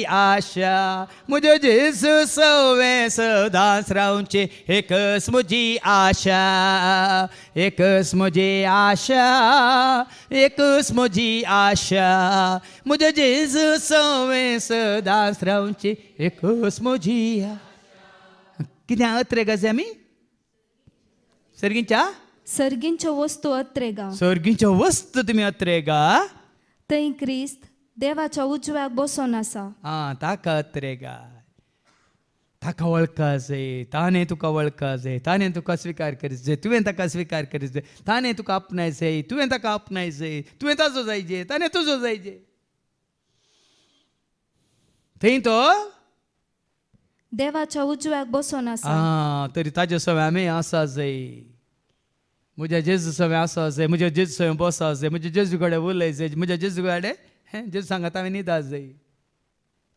आशा म्हजो जेजू सवे सदांच रावचे. एकच म्हजी आशा म्हजो जेजू सवे सदांच रावचे. एकच म्हजी कित्याक अत्रेगा जाय आमी सर्गींच्यो वस्तू अत्रेगा. सर्गींच्यो वस्तू तुमी अत्रेगा. थंय क्रिस्त देवाच्या उजव्याक बसून आसा. ताका अत्रेगा. ताका वळखा जाय. ताणें तुका वळखा जाय. ताणें तुका स्विकार करीत जाय. तुवें ताका स्विकार करीत जाय. ताणें तुका आपणाय जाय. तुवें ताका आपणाय जाय. तुवें ताजो जायजे. ताणें तुजो जायजे. थंय तो देवाच्या उजव्याक बसून आसा. तरी ताजे सवय आमी आसा जाय. म्हज्या जेजू सवय आसा जाय. म्हज्या जेजू सवय बसा जाय. म्हज्या जेजू कडेन उलय जाय. म्हज्या जेजू कडेन जेजू सांगात हांवें न्हिदा जाय.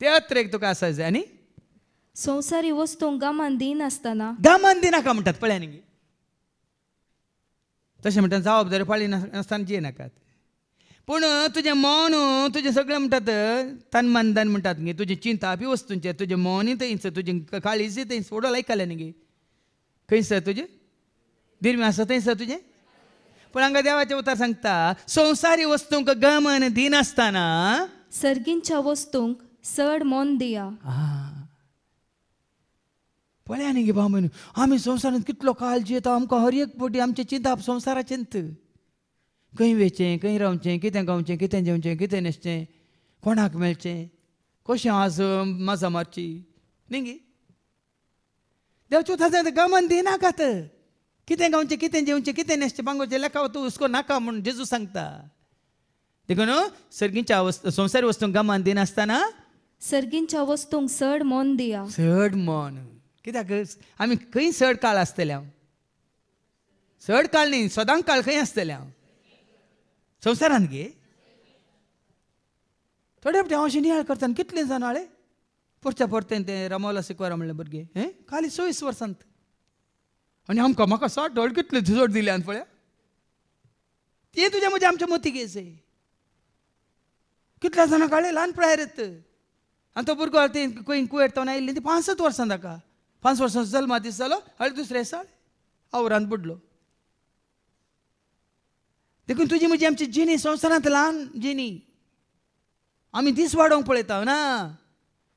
ते अत्रेक तुका आसा जाय. आनी संवसारी वस्तूंक गामान दिनासतना गामान दिनाका म्हणटात पळय न्ही. तशें म्हणटा जबाबदारी पाळी नासतना जियेनाकात. पूण तुजें मन तुजें सगळें म्हणटात तन मन धन म्हणटात न्ही. तुजी चिंता बी वस्तूंचेर तुजें मनूय थंयच तुजें काळीजूय थंयच फोडो आयकलें न्ही. खंयसर तुजें दिर्मी आसा थंयसर तुजें. पूण हांगा देवाचें उतर सांगता संवसारी वस्तूंक गमन दिनासतना सर्गींच्या वस्तूंक चड मन दिया. पळया न्ही गे भाव आमी संवसारांत कितलो काळ जियेता. आमकां हर एक फावटी आमचें चिंता संवसाराचेंच. खंय वेचें खंय रावचें कितें गावचें कितें जेवचें कितें न्हेसचें कोणाक मेळचें कशें आज मजा मारची न्ही गे. देवचो थांय गमन दिनाकात. कितें गावचें कितें जेवचें कितें न्हेसचें पांगोवचें लेखा तूं हुस्को नाका म्हूण जेजू सांगता. देखून सर्गींच्या संवसारी वस्तूंक गमन दिनासतना सर्गींच्या वस्तूंक चड मन दिया. चड मन. कित्याक आमी खंय चड काळ आसतले. हांव चड काळ न्ही सदांच काळ खंय आसतले. हांव संवसारांत गे थोडे फावटी हांव अशें नियाळ करता. कितले जाण आळे परच्या परतें तें रामोला शिकवारा म्हणलें भुरगे खाली 24 वर्सांत. आनी आमकां म्हाका 60 व्हड कितले झुजोड दिल्यान पळया. ते तुज्या म्हज्या आमच्या मतीक येयचे. कितल्या जाणांक आळे ल्हान प्रायर येता. आनी तो भुरगो तें खंय कुयेरतावन आयिल्ली ती 5 वर्सां ताका 5 वर्सांचो जल्मा दीस जालो आनी दुसरे दिसा आवरांत बुडलो. देखून तुजी म्हजी आमची जिणी संवसारांत ल्हान जिणी आमी दीस वाडोवंक पळयता ना.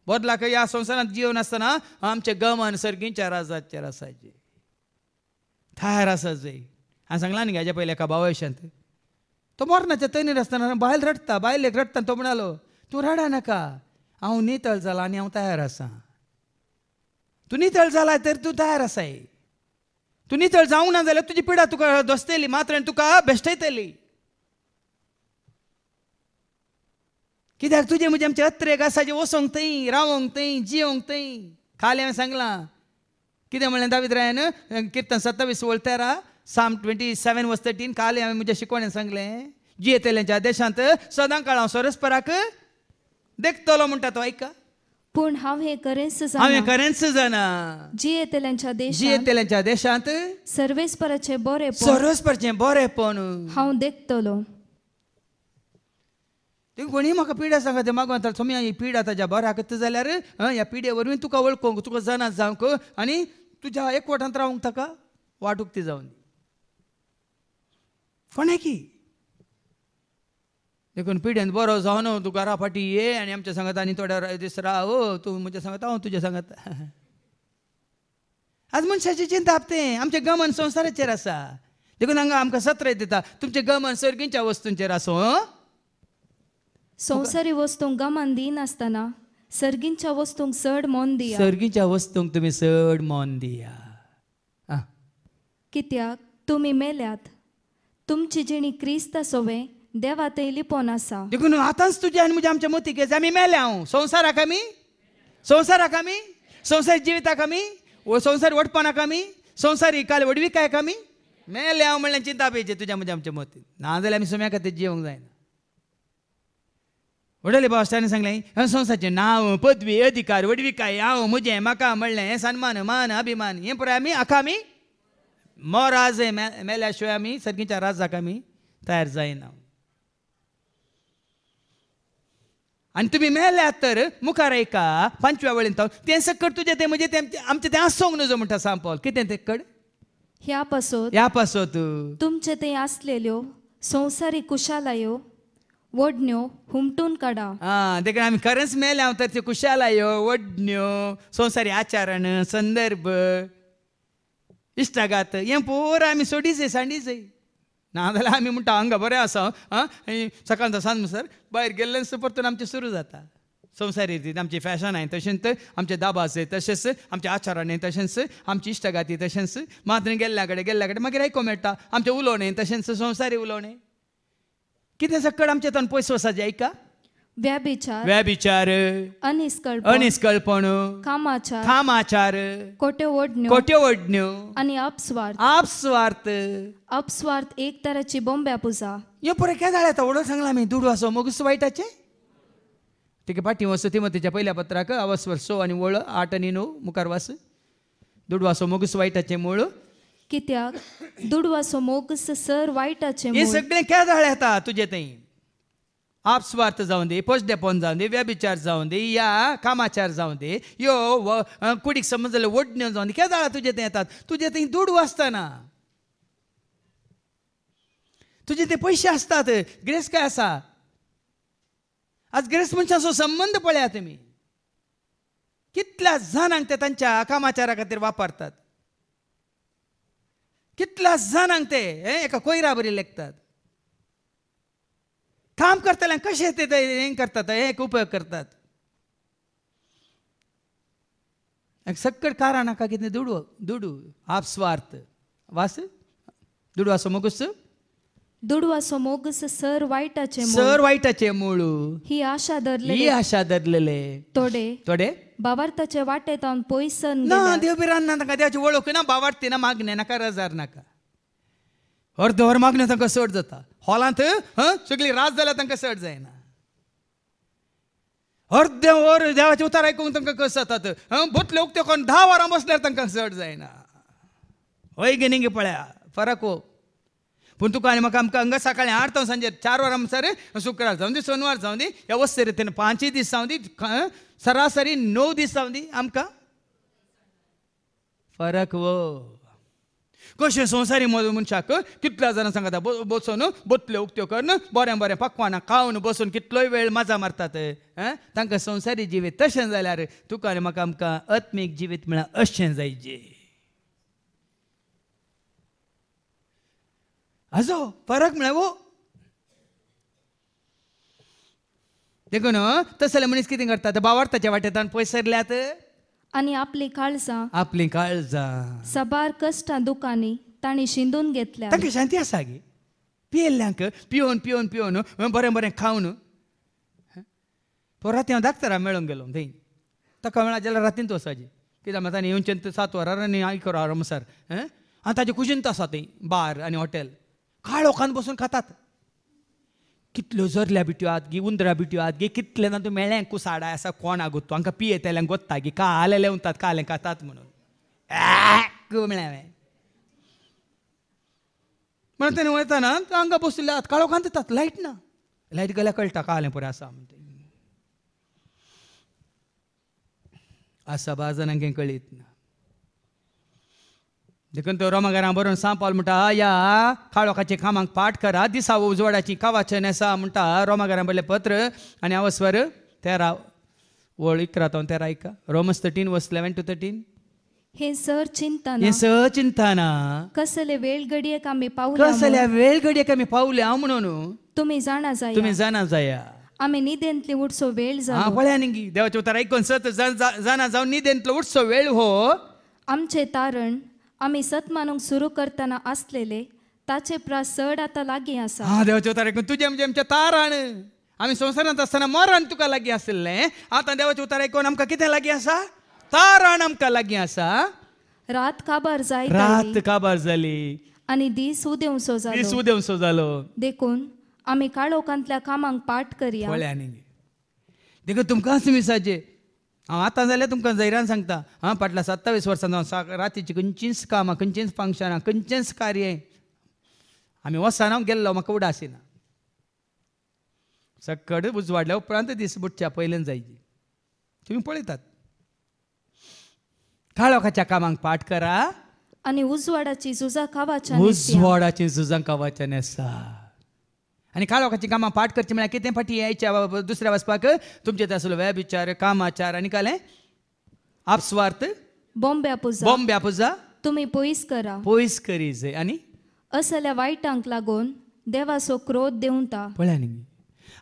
बदलाक ह्या संवसारांत जिवन आसतना आमचें गमन सर्गींच्या राजाचेर आसाचें थायर आसा जाय. हांवें सांगलां न्ही हेज्या पयलीं एका भावाशांत तो मरणाच्या तैनीर आसतना बायल रडटा. बायलेक रडटा तो म्हणालो तूं रडा नाका हांव नितळ जाला आनी हांव तयार आसा. तू नितळ जाला तर तू तयार आसाय. तू नितळ जावंक ना जाल्यार तुजी पिडा तुका दोसतली मात्र तुका बेश्टयतली. कित्याक तुजे म्हणजे आमचे अत्रेक आसा जे वसोंक थंय रावोंक थंय जियोंक थंय. खाली हांवें सांगलां कितें म्हणलें दावीद रायान किर्तन 27:13 Psalm 27:13 काल हांवें म्हज्या शिकवणेन सांगलें जियेतल्यांच्या देशांत सदां काळ हांव सोरस्पराक देखतलो म्हणटा तो ऐका. पूण हांवें करेंच जाणा जियेतल्यांच्या देशांत सर्वेस्पराचें बरेपण हांव देखतलो. कोणी म्हाका पिडा सांगता मागोता सोमी ही पीड ताज्या बऱ्याक जाल्यार ह्या पिडे वरवीं तुका वळखूंक तुका जाणा जावंक आनी तुज्या एकवटांत रावंक ताका वाटूक ती जावन कोणे की देखून पिड्यान बरो जावन तूं घरा फाटी ये आनी आमच्या सांगात आनी थोड्या दीस राव तूं म्हज्या सांगात हांव तुज्या सांगात. आज मनशाची चिंता आपतें आमचें गमन संवसाराचेर आसा. देखून हांगा आमकां सत्र दिता तुमचें गमन सर्गींच्या वस्तूंचेर आसूं. संवसारी वस्तूंक गमन दिनासतना सर्गींच्या वस्तूंक चड मोन दिया. सर्गींच्या वस्तूंक तुमी चड मोन दिया. कित्याक तुमी मेल्यात तुमची जिणी क्रिस्त सोवे देवा थंय लिपोन आसा. देखून आतांच तुजे आनी म्हज्या आमच्या मतीक आमी मेल्या हांव संवसाराक आमी संवसारी जिविताक आमी संवसारी वटपणाक आमी संवसारी काल वडविकायक आमी मेल्या हांव म्हणल्यार चिंता पेजे तुज्या म्हज्या आमच्या मतीन ना जाल्यार आमी सुम्या खातीर जिवंक जायना. वडले बाबाश्टांनी सांगलें संवसारचें नांव पदवी अधिकार वडविकाय हांव म्हजें म्हाका म्हणलें हें सन्मान मान अभिमान हें पळय आमी आखा आमी मोराज मेल्या शिवाय आमी सर्गीच्या राजाक आमी तयार जायना. आनी तुमी मेल्यात तर मुखार ऐका 5व्या वळींत तें सकट तुजें तें म्हणजे तें आमचें तें आसूंक नजो म्हणटा सांग पॉल कितें तें कड ह्या पासत तुमचे थंय आसलेल्यो संवसारी कुशालायो वडण्यो हुमटून काडा. देखून आमी खरेंच मेल्या तर त्यो कुशालायो वडण्यो संवसारी आचरण संदर्भ इश्टागात हें पोर आमी सोडी जाय सांडी जाय ना जाल्यार आमी म्हणटा हांगा बरें आसा सकाळचो सांज म्हणसर भायर गेल्ले परतून आमचें सुरू जाता. संवसारी रीत आमची फॅशन आहे तशेंच आमचे दाबास तशेंच आमचे आचरण आहे तशेंच आमची इश्टगाती तशेंच मात्र गेल्ल्या कडेन मागीर आयकूंक मेळटा आमचें उलोवणें तशेंच संवसारी उलोवणें कितें सकट आमचे तातूंत पयस वचाचें ऐका. व्यभिचार अनिस्कळपण कामाचार खोट्यो ओडण्यो आनी अपस्वार्थ एक तराची बोंब्या पुजा. हे पळय काय जालें आतां व्हडलो सांगला आमी दुडू आसो मोगूस वायटाचें तिका पाटी वचो तिमोथेच्या पहिल्या पत्राक अवस्वर 6 आनी वळ 8 आनी 9 मुखार वास. दुडू आसो मोगूस वायटाचें मूळ कित्याक दुडवासो मोगस सर वायटाचें हे सगळें काय जालें आतां तुजे थंय. आपस्वार्थ जावं दे पोस्डेपण जावं दे व्यभिचार जावं दे या कामाचार जावं दे यो कुडीक समज जाल्यार वडण्यो जावं दे काय जाळा तुजे थंय येतात. तुजे थंय दुडू आसतना तुजे ते पयशे आसतात ग्रेस काय आसा. आज ग्रेस मनशाचो संबंध पळया तुमी कितल्या जाणांक ते तांच्या कामाचारा खातीर वापरतात. कितल्या जाणांक ते एका कोयरा बरी लेखतात. काम करतल्यांक कशें ते हें करतात एक उपयोग करतात. सक्कड कारण नाका कितें दुडू आपस्वार्थ वास दुडवासो मोगस सर वायटाचें मूळ ही आशा धरलेले थोडे भावार्थाचे वाटेतावन पयसन ना देव बिरान ना तांकां देवाची वळख ना भावार्थी ना मागणे नाका रजार नाका अर्द वर मागणें तांकां चड जाता. हॉलांत सगळी रात जाल्यार तांकां चड जायना. अर्दे वर देवाचे उतार आयकूंक तांकां कस जातात. बोतले उक्त्यो करून 10 वरां बसल्यार तांकां चड जायना. हय गे निंगे पळया फरक हो. पूण तुका आनी म्हाका आमकां हांगा सकाळीं 8 तो सांजे 4 वरां म्हणसर शुक्रार जावं दी सोनवार जावं दी ह्या वस्त रितीन 5 दीस जावं दी सरासरी 9 दीस जावं दी आमकां फरक वो. कशें संवसारी मनशाक कितल्या जाणां सांगता बसून बोतल्यो उक्त्यो करून बरें पक्वाना खावन बसून कितलोय वेळ मजा मारतात. तांकां संवसारी जिवीत तशें जाल्यार तुका आनी म्हाका आमकां आत्मीक जिवीत म्हळ्यार अशें जायचें. हाजो फरक म्हळ्यार वो. देखून तसले मनीस कितें करतात भावार्थाच्या वाटेंतल्यान पयस सरल्यात आणि आपली काळजां सबार कष्टां दुखांनी ताणी शिंदून घेतल्या. तांकां शांती आसा गे पियेल्ल्यांक पिवून पिवून पिवून बरें बरें खावन राती हांव धाकटरा मेळूंक गेलो थंय ताका मेळा जाल्यार रातींत वचाची कित्याक मात आनी येवचें 7 वरां आनी 11 वरां म्हणसर आनी ताजे कुशींत आसा थंय बार आनी हॉटेल काळोखान बसून खातात. कितल्यो जरल्या बिट्यो आहात गी उंदरां बिट्यो आहात गे कितले ना तूं मेळ्ळें कुसाडाय आसा कोण आगोत हांकां पियेतेल्यांक गोत्ता गी काले लेवतात कालें खातात म्हणून मेळ्ळें म्हणून तेणें वयताना हांगा बशिल्ले आहात काळोखान दितात लायट ना लायट गेल्यार कळटा कालें पुरो आसा म्हणून आसा बाजारांक कळीत ना. देखून तो रोमाघरां बरोवन सांपाल म्हणटा या काळोखाचे कामांक पाठ करा दिसा उजवाडाची कावाचन आसा म्हणटा रोमाघरां बरलें पत्र आनी हांव स्वर 13 वळ 11 तो 13 ऐका रोमन्स 13 वर्स 11 to 13. हे सर चिंताना कसले वेळ घडयेक आमी पावल्या म्हणून तुम्ही जाणा जाया आमी निदेंतली उठसो वेळ जालो. पळया न्ही देवाचें उतर आयकून सत जाणा जावन निदेंतलो उठसो वेळ हो आमचे तारण आमी सत मानूंक सुरू करतना आसलेले ताचे प्रास चड आतां लागीं आसा. देवाचें उतर आयकून तुजें म्हणजे आमचें तारण आमी संवसारांत आसतना मरण तुका लागीं आसलें आतां देवाचें उतर आयकून आमकां कितें लागीं आसा तारण आमकां लागीं आसा. रात काबार जाली आनी दीस उदेवसो जालो देखून आमी काळोखांतल्या कामांक पाठ करया. पळया न्ही देखून तुमकांच विसाचे हांव आतां जाल्यार तुमकां जैरान सांगता फाटल्या 27 वर्सां हांव रातीची खंयचींच कामां खंयचींच फंक्शनां खंयचेंच कार्य आमी वसान हांव गेल्लो म्हाका उडासिना सकड उजवाडल्या उपरांत दीस बुडच्या पयलें जायची तुमी पळयतात. काळोखाच्या कामांक पाठ करा आनी उजवाडाची झुजां कावाच्यान आसा. आनी काळोखाची कामां पाठ करची म्हळ्यार कितें फाटी यायच्या दुसऱ्या वचपाक तुमचे ते आसलो वेबिचार कामाचार आनी कालें आपस्वार्थ बोंब्या पुजा तुमी पयस करी जाय. आनी असल्या वायटांक लागून देवाचो क्रोध देंवता. पळया न्ही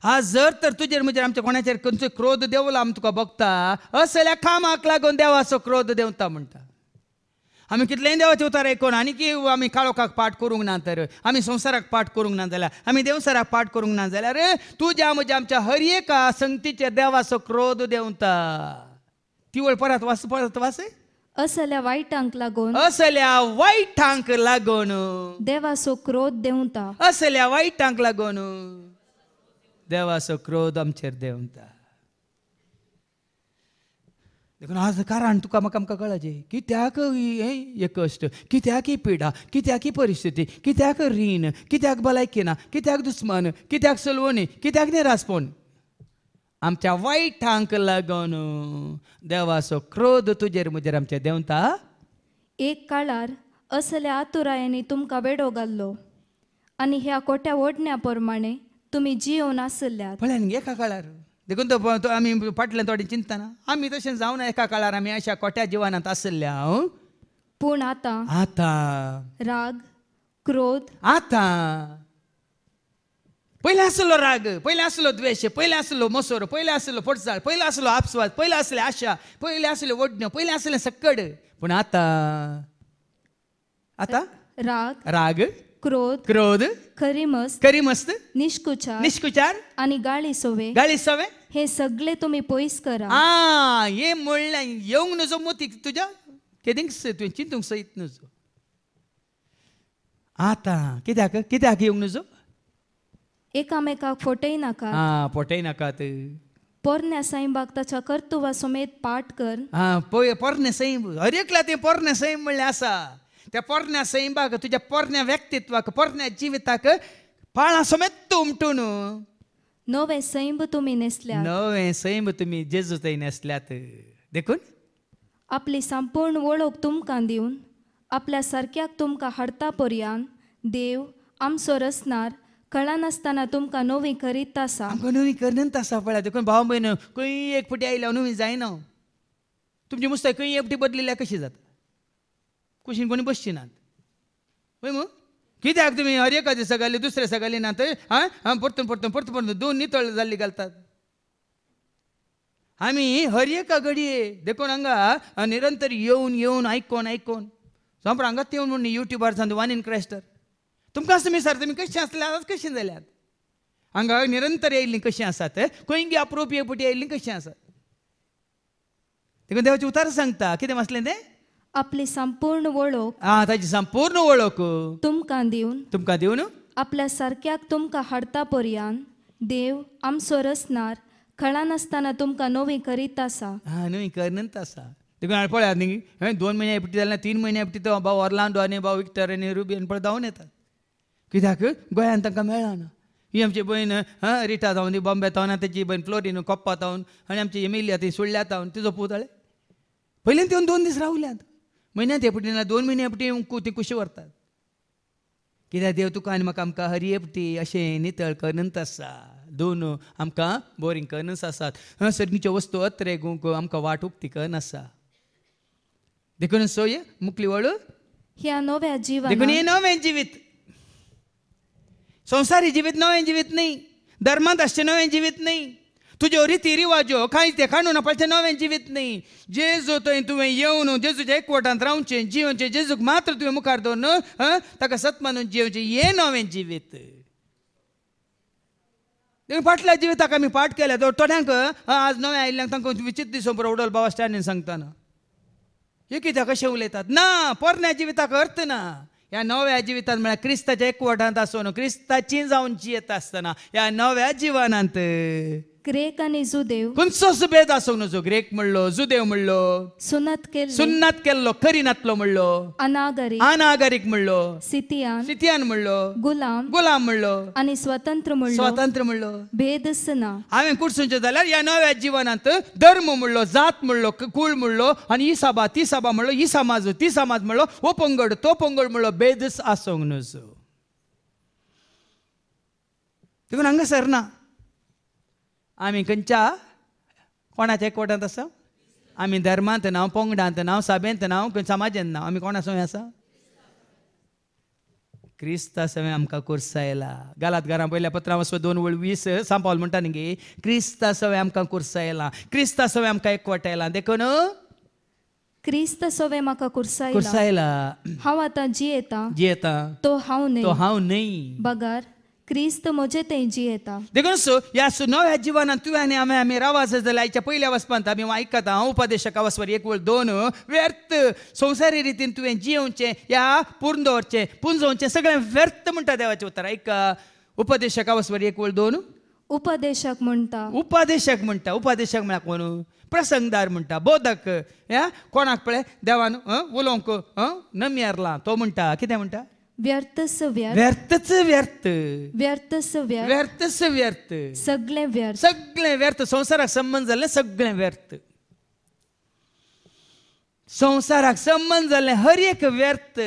आज जर तर तुजेर म्हजेर आमच्या कोणाचेर खंयचो क्रोध देंवला आमी तुका बगता असल्या कामाक लागून देवाचो क्रोध देंवता म्हणटा. आमी कितलेंय देवाचें उतर आयकून आनी की आमी काळोखाक पाठ करूंक ना तर आमी संवसाराक पाठ करूंक ना जाल्यार आमी देवसाराक पाठ करूंक ना जाल्यार तुज्या म्हज्या आमच्या हर एका संगतीचेर देवाचो क्रोध देंवता. ती वळ परत वास असल्या वायटांक लागून देवाचो क्रोध देंवता. असल्या वायटांक लागून देवाचो क्रोध आमचेर देंवता. देखून आज कारण तुका म्हाका आमकां कळचें कित्याक हे कश्ट कित्याक ही पिडा कित्याक ही परिस्थिती कित्याक रीण कित्याक भलायकी ना कित्याक दुस्मान कित्याक सलवणी कित्याक निरासपण आमच्या वायटांक लागून देवाचो क्रोध तुजेर म्हजेर आमच्या देंवता. एक काळार असल्या आतुरायांनी तुमकां वेडो घाल्लो आनी ह्या कोट्या ओडण्या प्रमाणे तुमी जियोन आसल्यात. पळय न्ही एका काळार देखून तो आमी फाटल्यान थोडी चिंता ना आमी तशें जावन एका काळार आमी अशा कोट्या जिवानांत आसल्या पूण आतां राग क्रोध पयलें आसलो राग पयलें आसलो द्वेश पयलें आसलो मसोर पयलें आसलो पडसाळ पयलें आसलो आपस्वाद पयलें आसलें आशा पयलें आसल्यो ओडण्यो पयलें आसलें सक्कड पूण आतां राग क्रोध खरी मस्त निष्कुचार आनी गाळी सोवे हे सगळे तुम्ही पयस करा. हे म्हणलें येवंक नजो मोतीक तुज्या केदींक तुवें चिंतूंक सयत नजो आतां कित्याक येवंक नजो एकामेकाक फोटय नाकात पोरण्या सैंबाक ताच्या कर्तुवा समेत पाठ कर. पोरणे सैम हर एकल्या तें पोरणे सैम म्हणलें आसा. त्या पोरण्या सैंबाक तुज्या पोरण्या व्यक्तित्वाक पोरण्या जिविताक पाळां समेत उमटून नवे सैंब तुमी जेजू थंय नेसल्यात. देखून आपली संपूर्ण वळख तुमकां दिवन आपल्या सारक्याक तुमकां हाडता पर्यान देव आमचो रचणार कळनासतना तुमकां नवी करीत आसा. नवी करत आसा पळय. देखून भाव भयण खंय एक फावटी आयल्या नवी जायना तुमची मुस्ताय खंय एक फावटी बदलिल्ल्या कशी जाता कुशीन कोणी बसची नात पळय मग कित्याक तुमी हर एका दिसा घाली दुसऱ्या दिसा घाली नात परतून परतून दोन नितळ जाल्ली घालतात. आम्ही हर एका घडये देखून हांगा निरंतर येवन येवन आयकोन आयकोन सोंपरा हांगा येवन म्हणून युट्यूबार सांगता वन इन क्रायस्टर तुमकां असं विचार तुमी कशें आसले आतां कशीं जाल्यात हांगा निरंतर येयल्लीं कशीं आसात खंयी अप्रोप येवपटी येयल्लीं कशीं आसात देखून देवाचें उतार सांगता कितें आसलें तें आपली संपूर्ण वळख ताची संपूर्ण वळख तुमकां दिवन आपल्या सारक्याक तुमकां हाडटा पर्यंत देव आमचो रचणार खळा नासतना तुमकां नवी करीत आसा नवी करनंत आसा देखून हांवें पळयात न्ही 2 म्हयने एपटी जाल्यार 3 म्हयने एपटी तो भाव ऑर्लांडो आनी भाव विक्टर आनी रुबी आनी पळय धांवन येतात कित्याक गोंयांत तांकां मेळना ही आमची भयण रिटा जावन ती बॉम्बे तावन तेजी भयण फ्लोरीन कोप्पा तावन आनी आमची एमिलिया ती सुळ्ळ्या तावन तिजो पुतळे पयलीं येवन 2 दीस रावल्यात म्हयन्यांत एपटी ना 2 म्हयने एपटी ती कुशी व्हरतात कित्याक देव तुका आनी म्हाका आमकां हरी एपटी अशें नितळ करनंत आसा दोन आमकां बोरींग करनस आसात सर्गीच्यो वस्तू अत्रे आमकां वाट उक्ती करन आसा देखून सोय मुकली वळू ह्या नव्या जिवन देखून हे नवें जिवीत संवसारी जिवीत नवें जिवीत न्ही धर्मांत आसचें नवें जिवीत न्ही तुज्यो रिती रिवाज्यो कांय ते काडून आपणाचें नवें जिवीत न्ही जेजू थंय तुवें येवन जेजूच्या एकवटांत रावचें जिवचें जेजूक मात्र तुवें मुखार दवरून ताका सत मानून जिवचें हें नवें जिवीत फाटल्या जिविताक आमी पाठ केल्या थोड्यांक आज नवें आयिल्ल्यांक तांकां विचित्र दिसो बरो उडोल बाबा स्टँडीन सांगतना हे कित्याक कशें उलयतात ना पोरण्या जिविताक अर्थ ना ह्या नव्या जिवितांत म्हळ्यार क्रिस्ताच्या एकवटांत आसून क्रिस्ताची जावन जियेत आसतना ह्या नव्या जिवनांत ग्रेक आनी जुदेव खंयचोच भेद आसूंक नजो ग्रेक म्हणलो जुदेव म्हणलो सुन्नत केल्लो करिनातलो म्हणलो अनागरीक म्हणलो सिथियान म्हणलो गुलाम म्हणलो आनी स्वतंत्र म्हणलो भेदच ना हांवें कुडसूंचें जाल्यार ह्या नव्या जिवनांत धर्म म्हणलो जात म्हणलो कुळ म्हणलो आनी ही सभा ती सभा म्हणलो ही समाज ती समाज म्हणलो हो पंगड तो पंगड म्हणलो भेदच आसूंक नजो देखून हांगासर ना आमी खंयच्या कोणाच्या एकवटांत आसा आमी धर्मांत नांव पंगडांत नांव सभेंत नांव समाजांत नांव आमी कोणा सवय आसा क्रिस्ता सवय आमकां कुर्सायला गालात घरां पयल्या पत्रां 2:20 सांपावल म्हणटा न्ही क्रिस्ता सवय आमकां कुर्सायला क्रिस्ता सवय आमकां एकवटायला देखून क्रिस्त सवय म्हाका कुर्सायला हांव आतां जियेता तो हांव न्ही बगार क्रिस्त म्हजे तें जियेता देखून ह्या नव्या जिवनांत तुवें आनी आमी रावास जाल्यार आयच्या पयल्या वचपांत आमी आयकता हांव उपदेशका वचपार 1-2 व्यर्थ संवसारी रितीन तुवें जियोवचें ह्या पूर्ण दवरचें पुंजोवचें सगळें व्यर्थ म्हणटा देवाचें उतर आयका उपदेशका वचपार 1-2 उपदेशक म्हणटा म्हळ्यार कोण प्रसंगदार म्हणटा बोधक ह्या कोणाक पळय देवान उलोवंक नम्यारला तो म्हणटा कितें म्हणटा व्यर्थच व्यर्थ सगळें व्यर्थ संवसाराक संबंध जाल्लें सगळें व्यर्थ संवसाराक संबंध जाल्लें हर एक व्यर्थ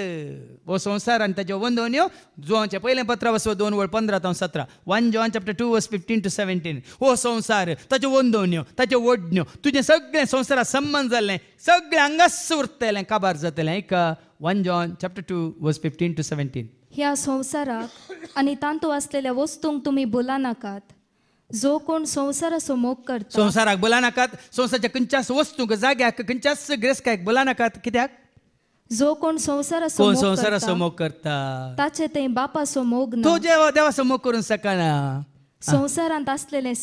हो संवसार आनी ताच्यो वंदवण्यो जोहांचें पयलें पत्र 2:15-17 1 John 2:15-17 हो संवसार ताच्यो वंदवण्यो ताच्यो वडण्यो तुजें सगळें संवसाराक संबंध जाल्लें सगळें हांगाच उरतलें काबार जातलें आयका 1 John 2:15-17 ह्या संवसाराक आनी तांतू आसलेल्या वस्तूंक तुमी बोला नाकात जो कोण संवसाराचो मोग करता संवसाराक बोला नाकात संवसाराच्या खंयच्याच वस्तूंक जाग्याक खंयच्याच गिरेस्तकायक बोला नाकात कित्याक जो कोण संवसाराचो मोग करता ताचे तें बापाचो मोग ना तो देवाचो मोग करून सकना संवसारांत आसलेलें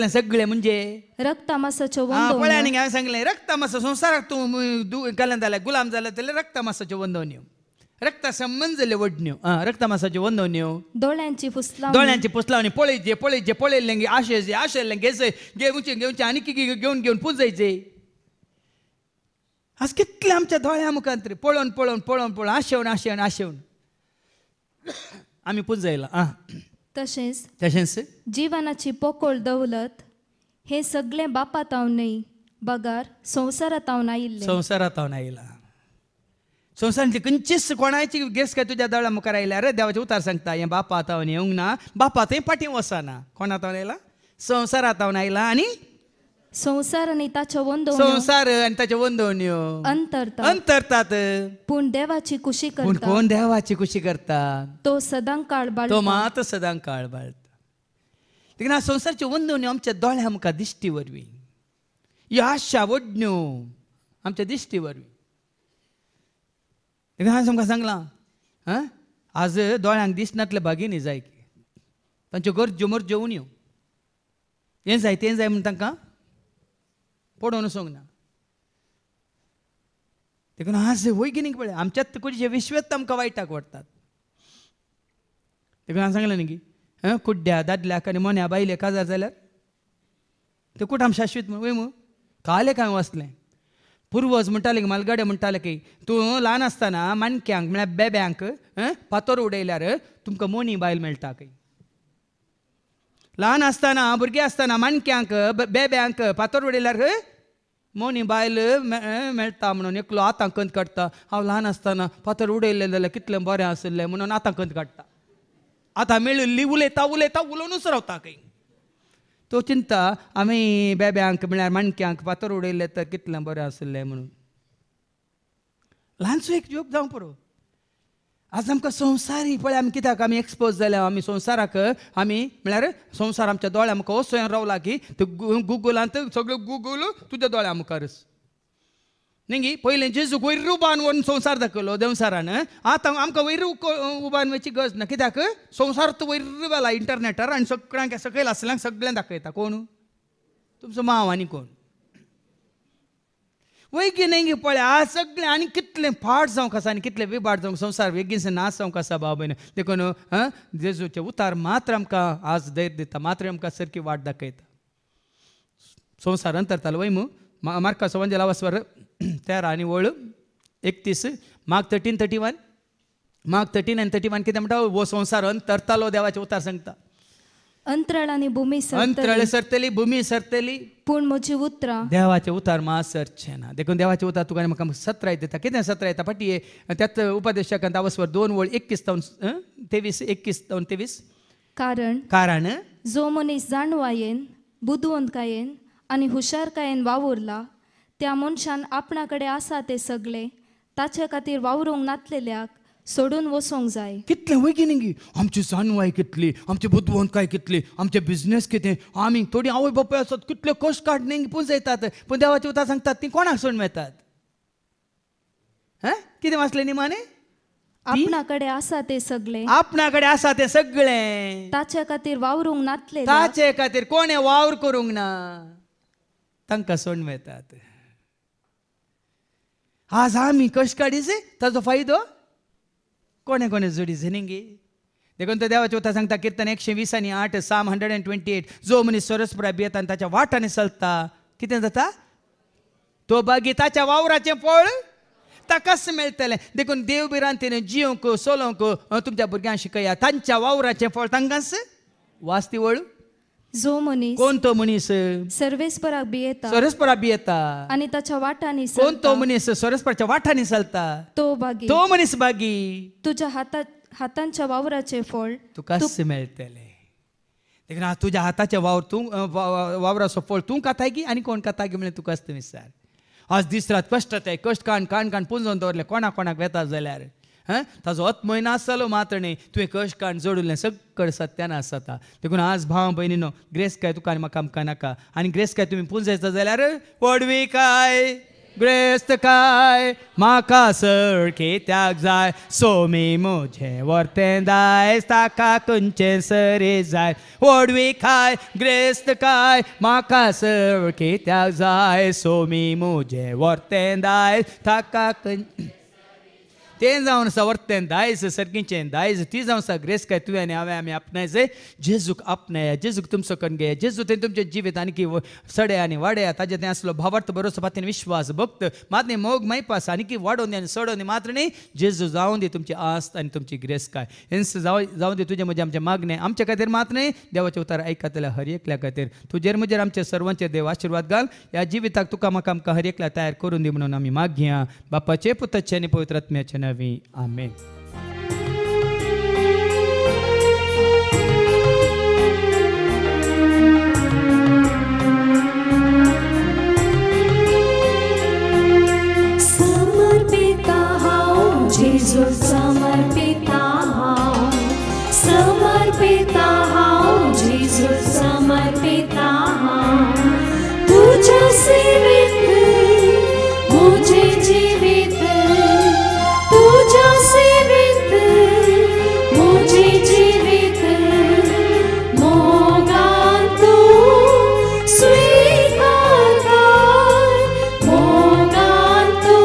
सगळें म्हणजे रक्तमासाच्यो पळय आनी हांवें सांगलें रक्तमास संवसाराक तूं गेलें जाल्यार गुलाम जालो जाल्यार रक्तमासाच्यो वंदवण्यो रक्ता संबंध जाल्ल्यो वडण्यो रक्तमासाच्यो वंदवण्यो दोळ्यांची पुसलावणी पळयलें आशेल्लें घेवचें आनी घेवन पुंजयचें आज कितलें आमच्या दोळ्या मुखांत पळोवन आशेवन आमी पुंजयलां तशेंच जिवनाची पोकळ दौलत हे सगळें बापात न्ही बगार संवसारांत आयिल्लां संवसारांतली खंयचीच कोणाची गिरेस्त तुज्या दोळ्या मुखार आयल्यार देवाचें उतार सांगता हें बापात हांव येवंक ना बापात फाटीं वचना कोणात आयला संवसारांत हांव आयला आनी संवसार आनी ताच्यो वंदवण्यो अंतरतात पूण देवाची कुशी करता कोण देवाची कुशी करता तो सदांकाळ बाळगता देखून संवसाराच्यो वंदवण्यो आमच्या दोळ्या मुखार दिश्टी वरवीं ह्या आशा वडण्यो आमच्या दिश्टी वरवीं. हांवें तुमकां सांगलां आज दोळ्यांक दिसनातले बागिनी जाय की तांच्यो गरज्यो मरज्यो उण्यो. हें जाय तें जाय म्हूण तांकां पडोवन वचोंक ना. देखून आज वैगिनीक पळय आमच्यात कुडीचे विश्वत आमकां वायटाक वाडटात. देखून हांवें सांगलें न्ही की कुड्ड्या दादल्याक आनी मोन्या बायलेक काजार जाल्यार ते कुटाम शाश्वीत म्हूण वय काले काय वचलें. पुर्वज म्हणटाले की मालगाडे म्हणटाले की तूं ल्हान आसतना माणक्यांक म्हळ्यार बेब्यांक फातर उडयल्यार तुमकां मोनी बायल मेळटा खंय. ल्हान आसतना भुरगीं आसतना माणक्यांक बेब्यांक फातर उडयल्यार मोनी बायल मेळटा म्हणून एकलो आतां कंत काडटा. हांव ल्हान आसतना फातर उडयलें जाल्यार कितलें बरें आसलें म्हणून आतां कंत काडटा. आतां मेळिल्ली उलयता उलयता उलोवनूच रावता खंय. तो चिंता आमी बेब्यांक म्हळ्यार माणक्यांक फातर उडयलें तर कितलें बरें आसलें म्हणून. ल्हानसो एक जोक जावं पुरो. आज आमकां संवसारी पळय आमी कित्याक आमी एक्सपोज जाल्या आमी संवसाराक आमी म्हळ्यार संवसार आमच्या दोळ्या मुखार असो रावला की गुगलांत सगळो गुगल तुज्या दोळ्या मुखारच न्ही गे. पयलें जेजूक वयर उबान व्हरून संवसार दाखयलो देवसारान. आतां आमकां वयर उबान वयची गरज ना कित्याक संवसार तो वयर घाला इंटरनेटार आनी सगळ्यांक सकयल आसल्यांक सगळ्यांक दाखयता. कोण तुमचो मांव आनी कोण वैगिनीक पळय आज सगळें आनी कितलें फाट जावंक आसा आनी कितलें विबाट जावंक संवसार बेगीन नाश जावंक आसा भाव भयण. देखून जेजूचे उतार मात्र आमकां आज धैर्य दिता मात्र आमकां सारकी वाट दाखयता. संवसार अंतरतालो वय मार्काचो वंजलावस्वर 13 आनी वळ 31 मार्क 13:31 मार्क 13 आनी 31 कितें म्हणटा वो संवसार अंतरतालो देवाचें उतार सांगता. अंतराळ आनी भुमी अंतराळ सरतली भुमी सरतली पूण म्हजी उतरां देवाचें उतार मात सरचें ना. देखून देवाचें उतार तुका म्हाका सत्राय दिता. कितें सत्राय दिता फाटी त्यात उपदेशकांत आवस्वर 2 वळ 21-23 कारण जो मनीस जाणवायेन बुदवंतकायेन आनी हुशारकायेन वावुरला त्या मनशान आपणा कडेन आसा ते सगळे ताचे खातीर वावरूंक नातलेल्याक सोडून वचोंक जाय. कितलें वैगिनीक आमची जाणवाय कितली आमची बुदवंतकाय कितली आमचे बिझनेस कितें आमी थोडी आवय बापूय आसात कितले कश्ट काडणे पुंजयतात पूण देवाचें उतार सांगतात ती कोणाक सोडून मेळतात. कितें वाचलें न्ही माने आपणा कडेन आसा ते सगळे आपणा कडेन आसा ते सगळे ताचे खातीर वावरूंक नातले ताचे खातीर कोणें वावर करूंक ना तांकां सोडून मेळतात. आज आमी कश्ट काडीचे ताजो फायदो कोणे कोणे जोडीचे न्ही गे. देखून तो देवाचें उतार सांगता किर्तन 120:8 Psalm 128 जो मनीस सरस्परा भियेता आनी ताच्या वाटांनी चलता कितें जाता तो बागी ताच्या वावराचें फळ ताकाच मेळटलें. देखून देव बिरांतीन जियोंक चलोवंक तुमच्या भुरग्यांक शिकया तांच्या वावराचें फळ तांकांच वाचती वळ. जो मनीस कोण तो मनीस सर्वेस्पराक भियेता आनी ताच्या वाटांनी कोण तो मनीस सरस्पराच्या वाटांनी चलता तो मनीस बागी तुज्या हातांच्या वावराचें फळ तुकाच मेळटलें. देखून आज तुज्या हाताचें वावर तूं वावराचो फळ तूं खाता गी आनी कोण खाता गी म्हळ्यार तुकाच विचार. आज दीस रात कश्ट ते कश्ट काण पुंजोवन दवरले कोणाक वेता जाल्यार ताजो म्हयनो नासलो मात्र न्ही तुवें कश्ट काण जोडुल्लें सगळें सत्यान आसता. देखून आज भाव भयणीनो ग्रेस काय तुका आनी म्हाका आमकां नाका आनी ग्रेस काय तुमी पुंजयता जाल्यार पडवी काय ग्रेस्त काय म्हाका सरकी त्याग जाय सोमी म्हजें वर्तें दायज ताका खंयचें सरी जाय. वडवी काय ग्रेस्त काय म्हाका सरकी त्याग जाय सोमी म्हजें वर्तें दायज ताका तें जावन आसा वर्तें दायज सरकीचें दायज ती जावन आसा ग्रेस काय तुवें आनी हांवें आमी आपणायचें जेजूक आपणाया जेजूक तुमचो करून घेया. जेजू तें तुमचें जिवीत आनी सड्या आनी वाडया ताजें तें आसलो भावार्थ भरोसो पातीन विश्वास भक्त मातने मोग मैपास आनी की वाडोवन आनी सोडोवन मात्र न्ही जेजू जावन दी तुमची आस्त आनी तुमची ग्रेस काय हेंच जावन दी तुजें म्हजें आमचें मागणें आमचे खातीर मात न्ही देवाचें उतार आयकतल्या हर एकल्या खातीर तुजेर म्हजेर आमचे सर्वांचे देव आशिर्वाद घाल. ह्या जिविताक तुका म्हाका आमकां हर एकल्या तयार करून दी म्हणून आमी मागया बापाचे पुताचे आनी पवित्र आत्म्याचे नांवी आमेन. समर्पिता हांव जेजू समर्पिता हांव जेजू समर्पिता हांव तुज्या सेवित मुझे जीवित तुझ्या सेवित मुझे जीवित मोगान तू स्वीकार कर मोगान तू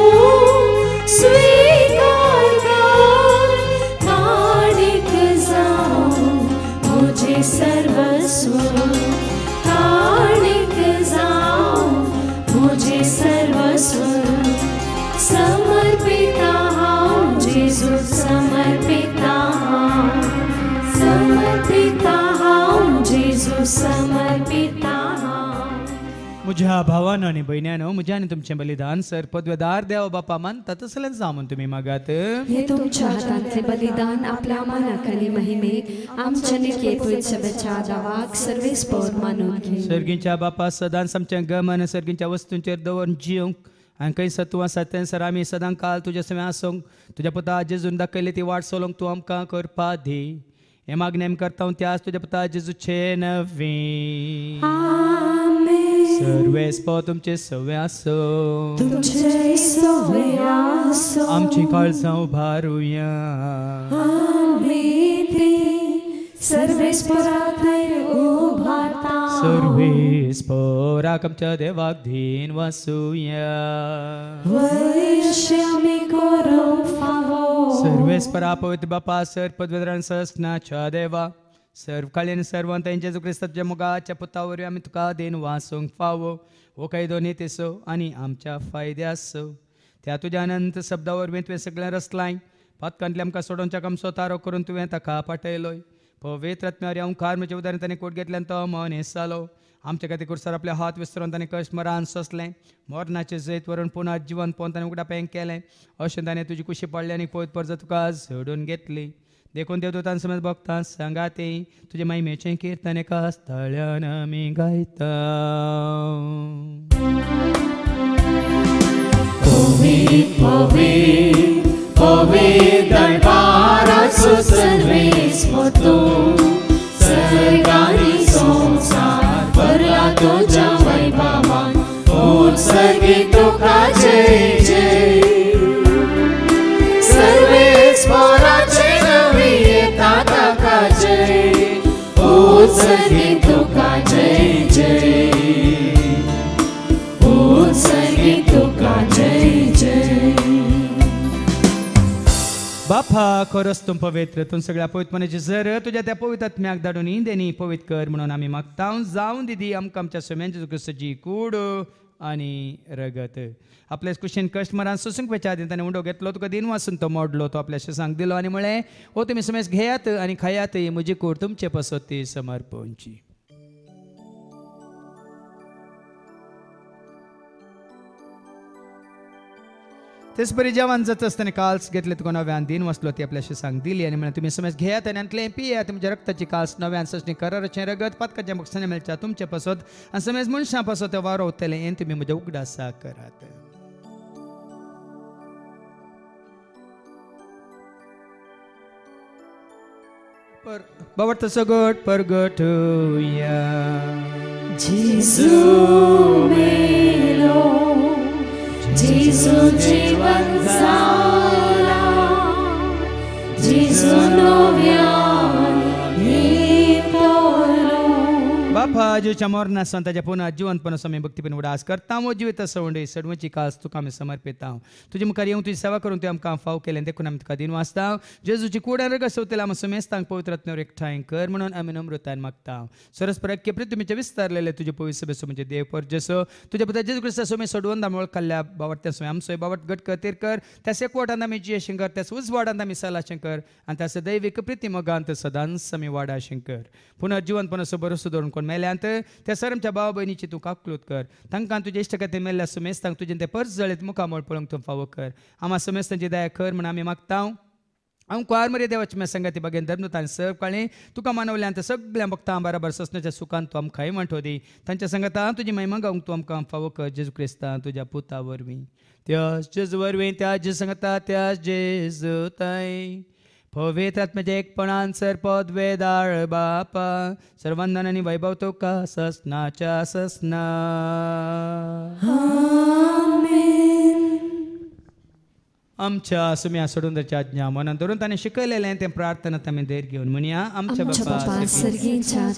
स्वीकार कर काणिक जाऊं मुझे सर्वस्व काणिक जाऊं मुझे सर्वस्व समर्पिता हांव जेजू समर्पिता हांव जेजू समर्पिता मुझ्या भावानं आणि बहिण्यानं मुझ्या आणि तुमचे बलिदान सर पदवेदार देव बापा मानता तसलेच जामून तुम्ही मागात हे तुमच्या हातांतले बलिदान आपल्या मानाक आणि महिमेक आमच्या निकेत सभेच्या दावाक सर्वेस पौर मानून घे. सर्गींच्या बापा सदांच आमच्या गमन सर्गींच्या वस्तूंचेर दवरून जिवंक आणि काही सत्व आसा ते सर आमी सदां काल तुझ्या समें आसूंक तुझ्या पुता जेजून दाखयली ती वाट चलोवंक तूं आमकां करपा दी. हे मागणें आमी करता त्याच तुझ्या पुता जेजूचे नवी. सर्वेस्प तुमचे सवे आसो तुमचे सवे आसो आमची काळजां उबारुया आमी ती सर्वेस्पराक उबारता सर्वेस्पराक आमच्या देवाक धीन वासुया. वैश्य आमी करूंक फावो सर्वेस्परा पवित्र बापा सर पदवेदारान सस्नाच्या देवा सर्व काळीन सर्वंत जेजू क्रिस्ताच्या मुगाच्या पुता वरवीं आमी तुका देन वासूंक फावो हो काही दोन्ही तेसो आनी आमच्या फायद्यासो. त्या तुज्या अनंत शब्दा वरवीं तुवें सगळें रचलाय पातकांतले आमकां सोडोवच्याक आमचो तारो करून तुवें ताका पाठयलोय. पवित्र आत्म्यावर ओंकार म्हज्या उदारण ताणें कोट घेतल्यान तो मन हेसालो आमच्या खातीर कुर्सार आपले हात विसरून ताणें कश्ट मरान सोंसलें मरणाचें जैत व्हरून पुन्हा जिवन पोवन ताणें उगडा पेंग केलें अशें ताणें तुजी कुशी पडली आनी पयत परत तुका झोडून घेतली. देखून देवदूतां समज भक्तां सांगाते तुजे महिमेचें कीर्तन एका स्थळ्यान आमी गायता. सर्गानी संसार भरला तुझ्या वैभवान उत्सर्गी तुका जय जय सर्वेस्पराचे नवी येता ताका जय उत्सर्गी तुका जय जय उत्सर्गी तुका जय जय. बापा खरोच तूं पवित्र तूं सगळ्या पवित्रपणाची जर तुझ्या त्या पवित्र आत्म्याक धाडून इंदेनी पवित्र कर म्हणून आमी मागता. जावं दिदी आमकां आमच्या समेंच्या क्रिस्ताची कूड आनी रगत आपल्या कुशीन कश्ट मरान सोसूंक वेच्या आदी ताणें उंडो घेतलो तुका दिन वासून तो मोडलो तो आपल्याशी सांग दिलो आनी म्हळें हो तुमी समेज घेयात आनी खायात म्हजी कूड तुमचे पसत ती समर्पणची. तेच बरी जेवण जाता आसतना काल्स घेतले तुका नव्यान दिन वाचलो ती आपल्याशी सांग दिली आनी म्हळें तुमी समेज घेयात आनी अंतलें पियात तुमच्या रक्ताची काल्स नव्यान सचणी कराराचें रगत पातकाच्या बक्षांनी मेळच्या तुमचे पसत आनी समेज मनशां पसत वारो उरतलें हें तुमी म्हज्या उगडासा करात. बावट सगट परगटुया जेजू मेलो जेजू जीवन जाला जेजू नव्यान येतलो. बापा जेच्या मरना संताच्या पुन्हा जिवंतपणा समय भक्तीपण उडास करता मो जिवित सवंडे सडवची कास तुका आमी समर्पिता. तुजे मुखार येवन तुजी सेवा करून तुवें आमकां फाव केलें देखून आमी तुका दिन वाचता. जेजूची कुडान रगत सवतेला आमी समेस्तांक पवित्र आत्म्यावर एकठांय कर म्हणून आमी नम्रतान मागता. सरस्पर ऐक्य पृथ्वीचे विस्तारलेले तुजे पवित्र सभेचो म्हणजे देव पर जसो तुज्या पुता जेजू क्रिस्ता सोमे सोडवून दामोळ काडल्या बावट त्या आमचो बावट गट कर तेर कर त्या सेकवटांत आमी जिये शंकर त्या उजवाडांत आमी सला शंकर आनी त्या दैविक प्रिती मोगांत सदांच आमी वाडा शंकर. पुन्हा जिवंतपणाचो बरोसो धरून कोण मेल्यांत त्या सरमच्या भावा भयणीची तूं काकलूत कर. तांकां तुजे इश्ट खातीर मेल्ल्या समेस्तांक तुजें ते परस जळीत मुखामोळ पळोवंक तूं फावो कर. आम्हा समेस्तांची दया कर म्हण आमी मागता. हांव कुवार मरे देवाची मे संगाती बगेन धर्मतान सर्व काळी तुका मानवल्यांत सगळ्या भक्तां बराबर ससण्याच्या सुखान तूं आमकां म्हणटो दी. तांच्या संगतान तुजी महिमा गावंक तूं आमकां फावो कर. जेजू क्रिस्तां तुज्या पुता वरवीं त्याच जेजू वरवीं त्या जेजू संगता त्याच जेजू ताई पवित्र आत्म्याच्या एकपणान सरपद वेदाळ बापा सर्वंदन आणि वैभव तुका ससनाच्या ससना. आमच्या सुम्या सोडूंदरच्या आज्ञा मनान धरून ताणें शिकयलेलें तें प्रार्थना आमी देर घेवन म्हणया. आमच्या बापा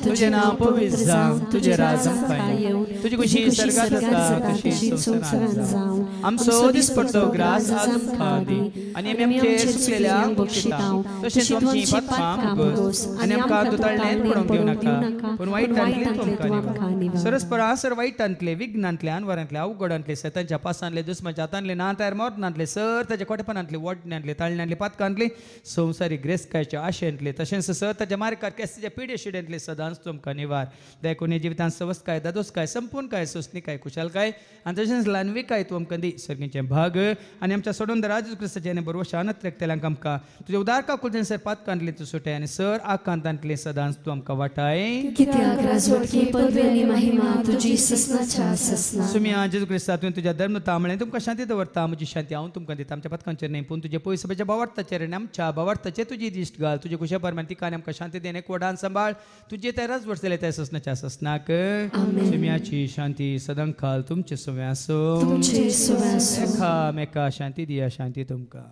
तुजें नांव पवित्र जावं, तुजें राज आमकां येवं, तुजी खुशी स्वर्गांत जाता तशी संवसारांत जावं. आमचो दिसपडटो ग्रास आज आमकां दी आनी आमी आमचेर सुकलेल्यांक बक्षिता तशेंच तूं आमचीं पातकां भोगोस आनी आमकां दुताळणेंत पडोवंक दिवं नाका पूण वायटांतल्यान आमकां निवार. सरस्परा सर वायटांतले विघ्नांतले अनवरांतले अवघडांतले सैतांच्या पासांतले दुस्माच्या हातांतले नातायर मोरनांतले सर ताच्या कोटेपणांतले वडण्यांतले ताळण्यांतले पातकांतले संवसारीक ग्रेस्कायच्या आशेंतले तशेंच सर ताच्या मार्कार केस्तीच्या पिडे शिड्यांतले सदांच तुमकां निवार. देखून जिवितांत सवस्काय दादोसकाय संपूर्णकाय सोसणीकाय कुशालकाय आनी तशेंच ल्हानविकाय तूं आमकां दी. सर्गीचे भाग आनी आमच्या सोडून राजू क्रिस्ताचे बरोबर शानत रेखतेल्यांक आमकां तुज्या उदार काकुलतेन सर पातकांतले तूं सुटय आनी सर आकांतांतले सदांच तूं आमकां वाटाय. सुम्या जेजू क्रिस्ता तुवें तुज्या धर्म तांबळे तुमकां शांती दवरता. म्हजी शांती हांव तुमकां दिता. आमच्या पथकांचेर न्ही पूण तुजे पयसुबाच्या भावार्थाचेर आनी आमच्या भावार्थाचेर तुजी दिश्ट घाल. तुजे खुशा परमान तिका आनी आमकां शांती देणे कोडान सांबाळ. तुजे तेराच वर्सले त्या ससनाच्या ससनाक सुम्याची शांती सदांक खाल तुमचे सुम्या आसूं. एका शांती दिया शांती तुमकां.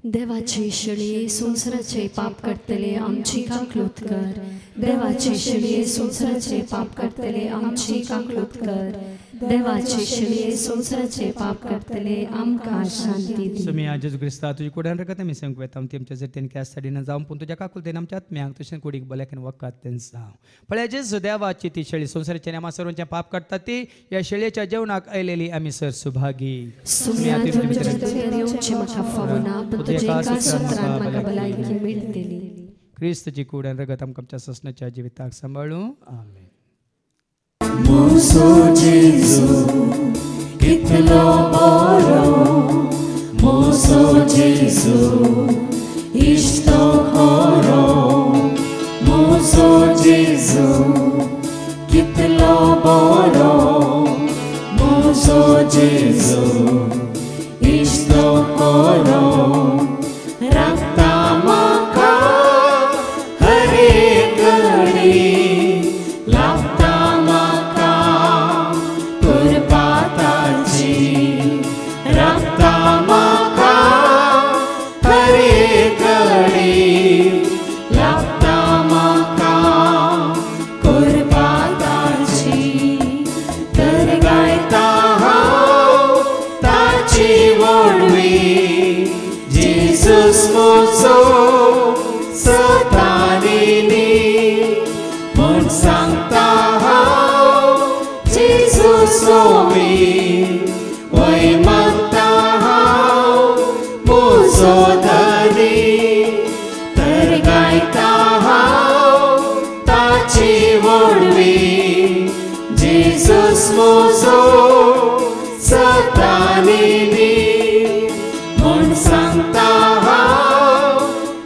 देवाची शिळये संसाराचे पाप करतले आमची काकलूत कर. देवाची शिळये संसाराचे पाप करतले आमची काकलूत कर. देवाची शिळये संसाराचे पाप करतले आमकां शांती दी. सुम्या जेजू क्रिस्ता तुजी कुड्यान रगत आमी संक वेता आमची आमच्या जरतेन कॅस साडीन जावं पूण तुज्या काकुलतेन आमच्या आत्म्याक तशें कुडीक बल्याक वकात तें जावं. पळय जेजू देवाची ती शेळी संसाराचे आमी सर्वांचे पाप करतात ती ह्या शेळयेच्या जेवणाक आयलेली आमी सर सुभागी. सुम्या येवची म्हाका फावना पूण तुजे एका सुत्रान म्हाका भलायकी मेळटली. क्रिस्तची कुड्यान रगत आमकां आमच्या ससनाच्या जिविताक सांबाळूं. आमेन. मोसो जेजू कितलो बरो, मोसो जेजू इश्तो खरो. मोसो जेजू कितलो बरो, मोसो जेजू इश्तो खरो. राखता म्हाका हर एक घडी, लागता राखता म्हाका हर एक घडी, लागता म्हाका कुर्बाताची. तर गायता हांव ताची वडवी, जेजूस म्हजो सतानी म्हूण सांगता हांव. जेजूस सोवी वय मागता हांव म्हजो धनी. तर गायता हांव ताची वडवी, जेजूस म्हजो सतानी म्हूण सांगता हांव.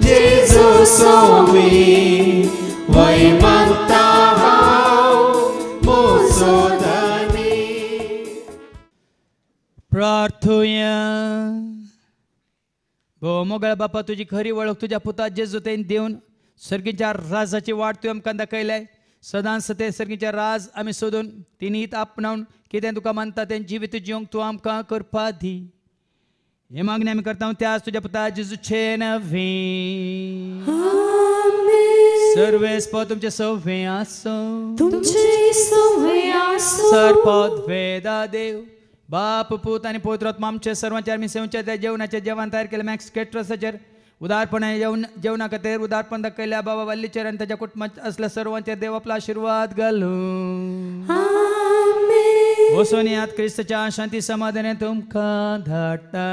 जेजूस सोवी वय मागता हांव म्हजो धनी. प्रार्थुया. भो मोगळ बापा तुजी खरी वळख तुज्या पुता जेजू तेन देवन सर्गीच्या राजाची वाट तुवें आमकां दाखयल्या. सदांच ते सर्गीच्या राज आमी सोदून तिनीत आपणावन कितें तुका मानता तें जिवीत जिवंक तूं आमकां करपा दी. हे मागणी आमी करता त्याच तुज्या पुता जेजूचे नवी. सर्वेस्प तुमचे सव्वे आसूं, सरपद वेदा देव बाप पूत आनी पवित्र आत्मा आमचे सर्वांचे आमी सेवच्या त्या जेवणाचे जेवण तयार केले मॅक्स केटरसाचेर उदारपणे जेवणा खातीर उदारपण दाखयल्या बाबा वाल्लीचेर आनी ताच्या कुटुंबात असल्या सर्वांचेर देव आपलो आशिर्वाद घालूं. वसोनी आत क्रिस्ताच्या शांती समाधान तुमकां धाडटा.